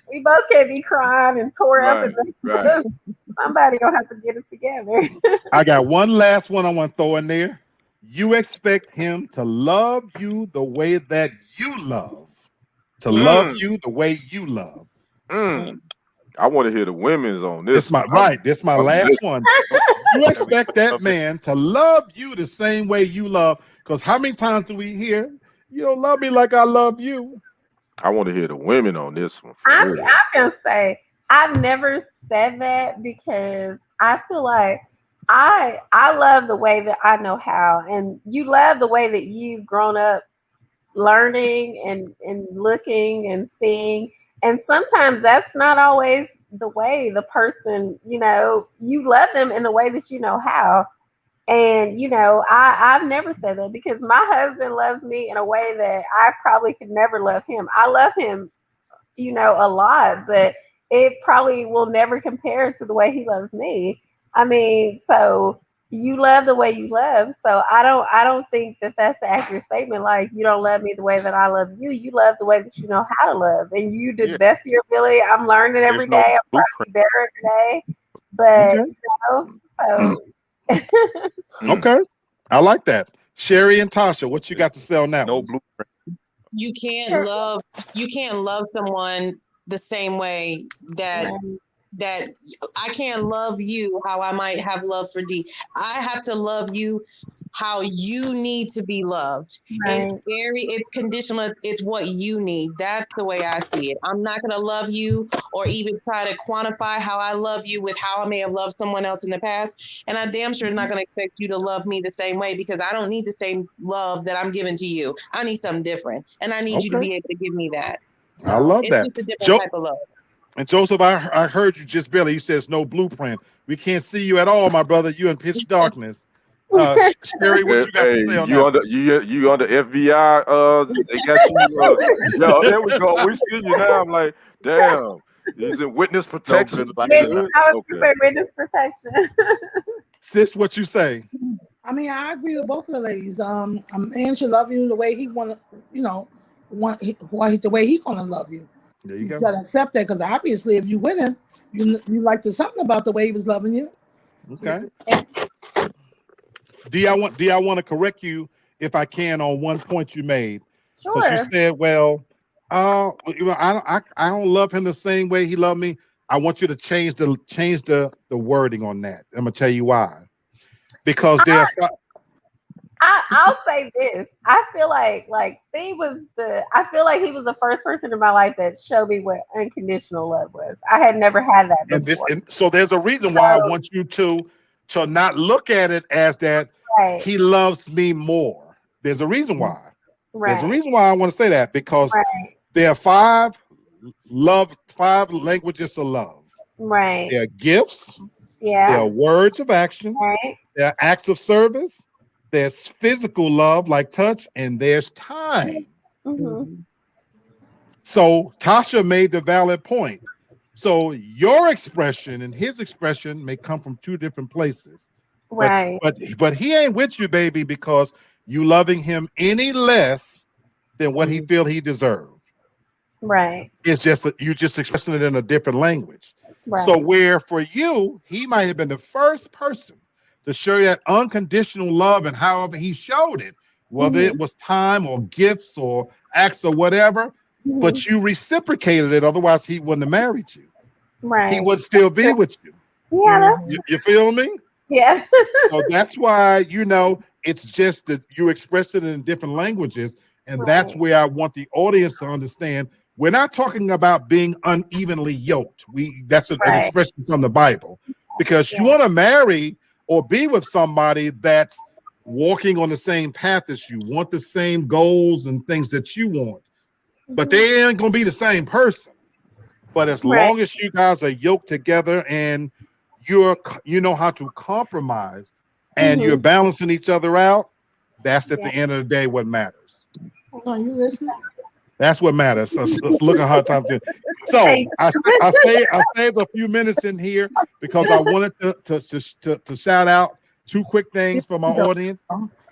We both can't be crying and tore up, and somebody gonna have to get it together. I got one last one I want to throw in there. You expect him to love you the way that you love. To love you the way you love. I want to hear the women's on this. This my last one. You expect that man to love you the same way you love. Because how many times do we hear, you don't love me like I love you? I want to hear the women on this one. I'm gonna say I've never said that because I feel like I love the way that I know how, and you love the way that you've grown up learning and looking and seeing. And sometimes that's not always the way the person, you love them in the way that you know how. And, I've never said that because my husband loves me in a way that I probably could never love him. I love him a lot, but it probably will never compare to the way he loves me. I mean, so you love the way you love. So I don't think that that's an accurate statement. Like, you don't love me the way that I love you. You love the way that you know how to love, and you do the best of your ability. I'm learning every There's day. no I'm trying to be blueprint. better every day. But so Okay, I like that. Sherry and Tasha, what you got to say on that No one? blueprint. You can't love someone the same way that I can't love you how I might have love for D. I have to love you how you need to be loved. Right. It's conditional. It's what you need. That's the way I see it. I'm not going to love you or even try to quantify how I love you with how I may have loved someone else in the past. And I damn sure not going to expect you to love me the same way, because I don't need the same love that I'm giving to you. I need something different. And I need you to Okay. be able to give me that. I love it's that. just a different type of love. And Joseph, I heard you just barely. You says no blueprint. We can't see you at all, my brother. You in pitch darkness. Sherry, what you got to say on you that? under you under FBI? They got you. Yeah, there we go. We see you now. I'm like, damn. He's in witness protection. I was going to say witness protection. Sis, what you say? I mean, I agree with both of the ladies. A man should love you the way he want to, the way he's gonna love you. There you go. Gotta accept that, because obviously, if you with him, you liked something about the way he was loving you. Okay. D, I want to correct you if I can on one point you made. Because Sure. you said, well, I don't love him the same way he loved me. I want you to change the wording on that. I'm gonna tell you why. Because I'll say this. I feel like Steve I feel like he was the first person in my life that showed me what unconditional love was. I had never had that before. So there's a reason why I want you to not look at it as that he loves me more. There's a reason why. Right. There's a reason why I want to say that, because there are five languages of love. Right. There are gifts. Yeah. There are words of action. Right. There are acts of service. There's physical love like touch, and there's time. Mm-hmm. So Tasha made the valid point. So your expression and his expression may come from two different places. Right. But he ain't with you, baby, because you loving him any less than what he feel he deserves. Right. It's just you just expressing it in a different language. Right. So where for you, he might have been the first person to show you that unconditional love, and however he showed it, whether it was time or gifts or acts or whatever, but you reciprocated it. Otherwise, he wouldn't have married you. Right. He would still be with you. Yeah, that's you feel me? Yeah. So that's why, it's just that you express it in different languages. And that's where I want the audience to understand. We're not talking about being unevenly yoked. That's an expression from the Bible, because you want to marry or be with somebody that's walking on the same path as you, want the same goals and things that you want, but they ain't gonna be the same person. But as long as you guys are yoked together and you know how to compromise and you're balancing each other out, that's at the end of the day what matters. Are you listening? That's what matters. So let's look at hard times. So I saved a few minutes in here because I wanted to shout out two quick things for my audience.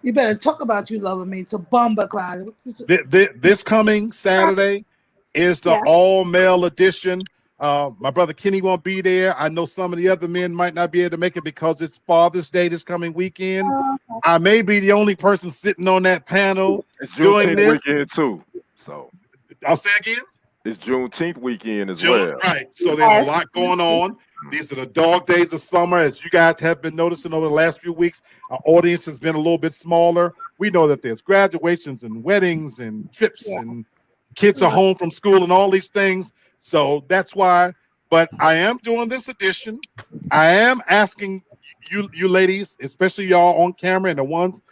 You better talk about you loving me to Bumba Clyde. This coming Saturday is the all-male edition. My brother Kenny won't be there. I know some of the other men might not be able to make it because it's Father's Day this coming weekend. I may be the only person sitting on that panel doing this weekend too. So I'll say again. It's Juneteenth weekend as well. Right. So there's a lot going on. These are the dog days of summer. As you guys have been noticing over the last few weeks, our audience has been a little bit smaller. We know that there's graduations and weddings and trips and kids are home from school and all these things. So that's why. But I am doing this edition. I am asking you ladies, especially y'all on camera and the ones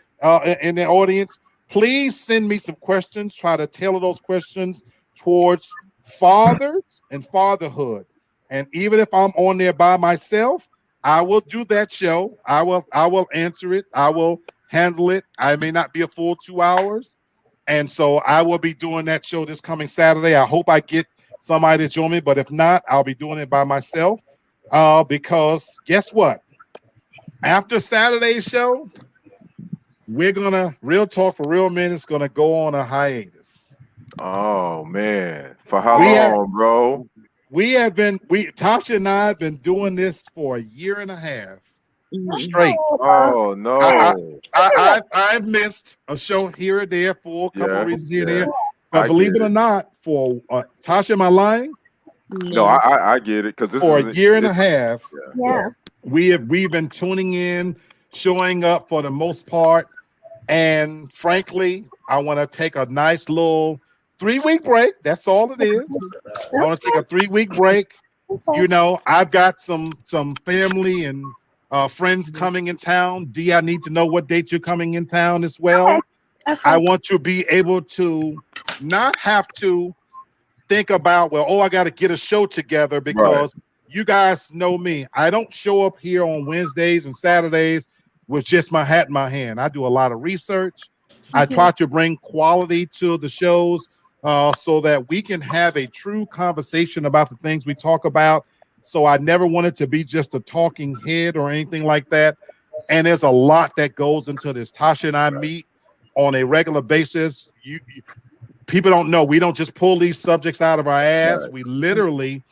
in the audience, please send me some questions. Try to tailor those questions towards fathers and fatherhood. And even if I'm on there by myself, I will do that show. I will answer it. I will handle it. I may not be a full 2 hours. And so I will be doing that show this coming Saturday. I hope I get somebody to join me. But if not, I'll be doing it by myself. Because guess what? After Saturday's show, we're gonna Real Talk for Real Men is gonna go on a hiatus. Oh man, for how We long, bro? Tasha and I have been doing this for a year and a half straight. Oh no. I've missed a show here or there for a couple of reasons here and there. But I believe get it or not, for Tasha, am I lying? No, I get it because this For is a year and a half, Yeah. we've been tuning in, showing up for the most part, and frankly, I want to take a nice little 3-week break. That's all it is. I want to take a 3-week break. You know, I've got some family and friends coming in town. D, I need to know what date you're coming in town as well. Okay. I want to be able to not have to think about, well, oh, I got to get a show together because you guys know me. I don't show up here on Wednesdays and Saturdays with just my hat in my hand. I do a lot of research. I try to bring quality to the shows so that we can have a true conversation about the things we talk about. So I never wanted to be just a talking head or anything like that. And there's a lot that goes into this. Tasha and I meet on a regular basis. People don't know. We don't just pull these subjects out of our ass. We literally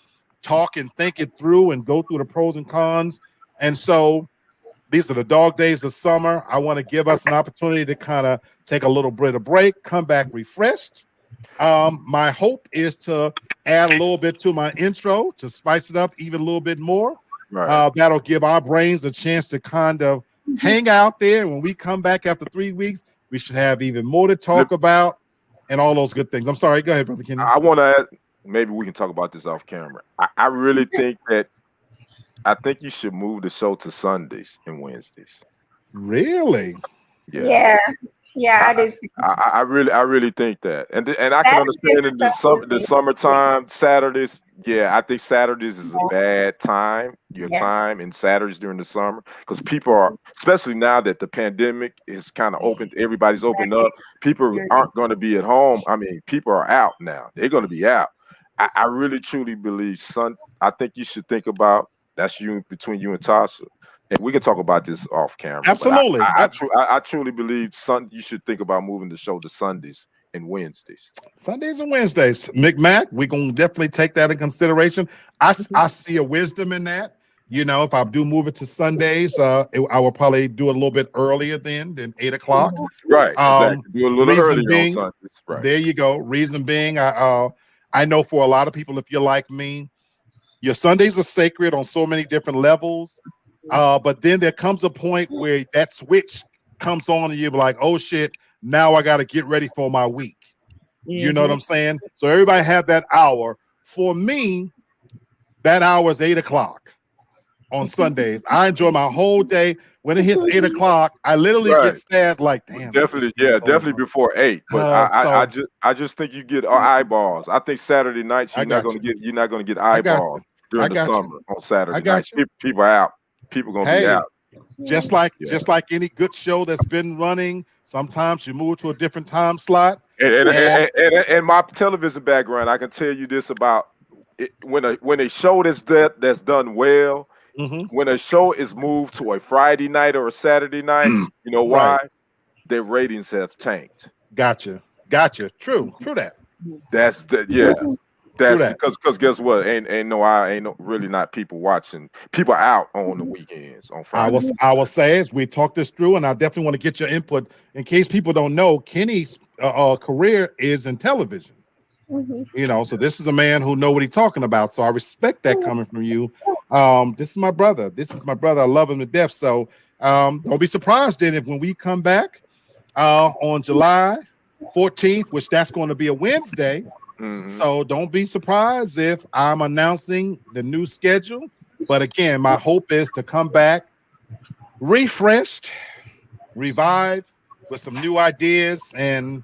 talk and think it through and go through the pros and cons. And so these are the dog days of summer. I want to give us an opportunity to kind of take a little bit of break, come back refreshed. My hope is to add a little bit to my intro to spice it up even a little bit more. That'll give our brains a chance to kind of hang out there. When we come back after 3 weeks, we should have even more to talk about and all those good things. I'm sorry. Go ahead, Brother Kenny. I want to add, maybe we can talk about this off camera. I really think that you should move the show to Sundays and Wednesdays. Really? Yeah. Yeah, I do too. I really think that, and I can understand in the summertime Saturdays. Yeah, I think Saturdays is a bad time. Your time and Saturdays during the summer, because people are, especially now that the pandemic is kind of open, everybody's opened up. People aren't going to be at home. I mean, people are out now. They're going to be out. I really truly believe, I think you should think about that's between you and Tasha. And we can talk about this off camera. Absolutely. I truly believe you should think about moving the show to Sundays and Wednesdays. Sundays and Wednesdays. McMack, we're going to definitely take that in consideration. I see a wisdom in that. You know, if I do move it to Sundays, I will probably do it a little bit earlier than 8 o'clock. Right. Exactly. Do a little earlier on Sundays. Right. There you go. Reason being, I know for a lot of people, if you're like me, your Sundays are sacred on so many different levels. But then there comes a point where that switch comes on and you're like, oh shit, now I got to get ready for my week. You know what I'm saying? So everybody have that hour. For me, that hour is 8 o'clock on Sundays. I enjoy my whole day. When it hits 8 o'clock, I literally get sad like, damn. Definitely before 8. But I just think you get eyeballs. I think Saturday nights you're not going to get eyeballs during the summer on Saturday nights. People are out. People gonna be out. Just like any good show that's been running, sometimes you move to a different time slot. And my television background, I can tell you this about it, when a show that's done well, when a show is moved to a Friday night or a Saturday night, you know why? Their ratings have tanked. Gotcha. True that. That's because guess what? Ain't really not people watching. People are out on the weekends on Friday. I will say as we talk this through, and I definitely want to get your input in case people don't know. Kenny's career is in television. You know, so this is a man who know what he's talking about. So I respect that coming from you. This is my brother. I love him to death. So don't be surprised then if when we come back on July 14th, which that's going to be a Wednesday. So don't be surprised if I'm announcing the new schedule. But again, my hope is to come back refreshed, revived with some new ideas. And,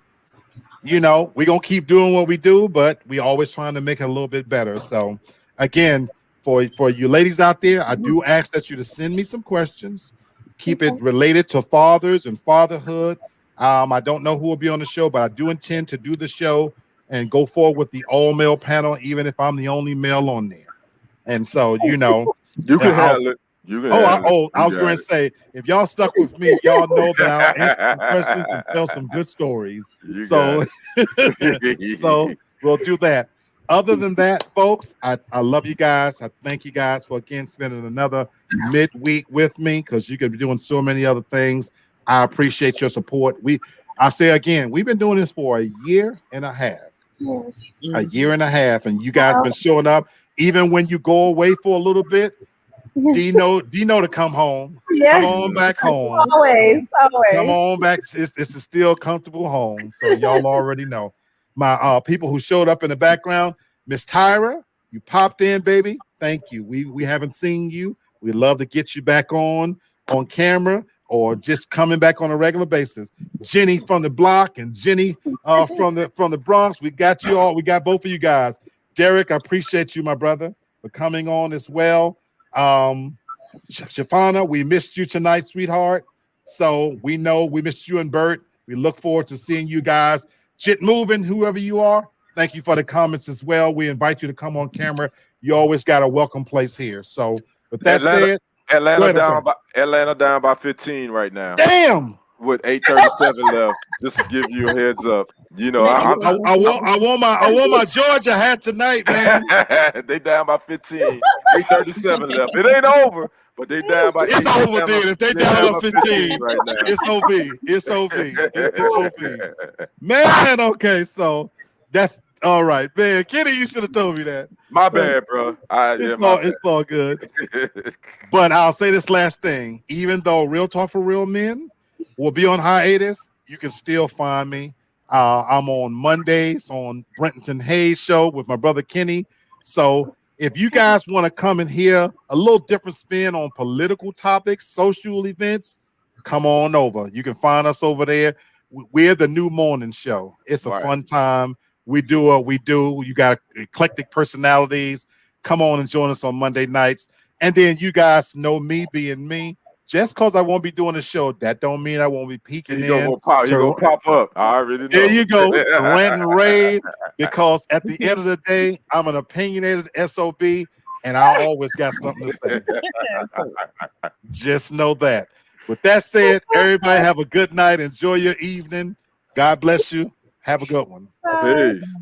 you know, we're going to keep doing what we do, but we always trying to make it a little bit better. So again, for you ladies out there, I do ask that you to send me some questions. Keep it related to fathers and fatherhood. I don't know who will be on the show, but I do intend to do the show and go forward with the all male panel, even if I'm the only male on there. And so, you know, You can handle it. You can handle it. I was going to say, if y'all stuck with me, y'all know that I'll answer some questions and tell some good stories. So, so we'll do that. Other than that, folks, I love you guys. I thank you guys for again spending another midweek with me, because you could be doing so many other things. I appreciate your support. I say again, we've been doing this for a year and a half. A year and a half, and you guys been showing up even when you go away for a little bit. Dino to come home. Come on back home. Always. Come on back. This is still comfortable home. So y'all already know. My people who showed up in the background, Miss Tyra, you popped in, baby. Thank you. We haven't seen you. We'd love to get you back on camera, or just coming back on a regular basis. Jenny from the block and Jenny from the Bronx. We got you all. We got both of you guys. Derek, I appreciate you, my brother, for coming on as well. Shafana, we missed you tonight, sweetheart. So we know we missed you and Bert. We look forward to seeing you guys. Chit moving, whoever you are. Thank you for the comments as well. We invite you to come on camera. You always got a welcome place here. So with that said, Atlanta down by 15 right now. Damn. With 8:37 left, just to give you a heads up. You know, I want my Georgia hat tonight, man. They down by 15. 8:37 left. It ain't over, but they down by. It's over then. If they down by 15 right now, it's OV. It's OV. It's OV. Man, okay, so that's all right, man. Kenny, you should have told me that. My bad, bro. It's all good. But I'll say this last thing: even though Real Talk for Real Men will be on hiatus, you can still find me. I'm on Mondays on Brenton Hayes show with my brother Kenny. So if you guys want to come and hear a little different spin on political topics, social events, come on over. You can find us over there. We're the new morning show. It's a fun time. We do what we do. You got eclectic personalities. Come on and join us on Monday nights. And then you guys know me being me. Just because I won't be doing the show, that don't mean I won't be peeking in. You're gonna pop up. I already know. There you go. Rant and rave. Because at the end of the day, I'm an opinionated SOB, and I always got something to say. Just know that. With that said, everybody have a good night. Enjoy your evening. God bless you. Have a good one. Peace.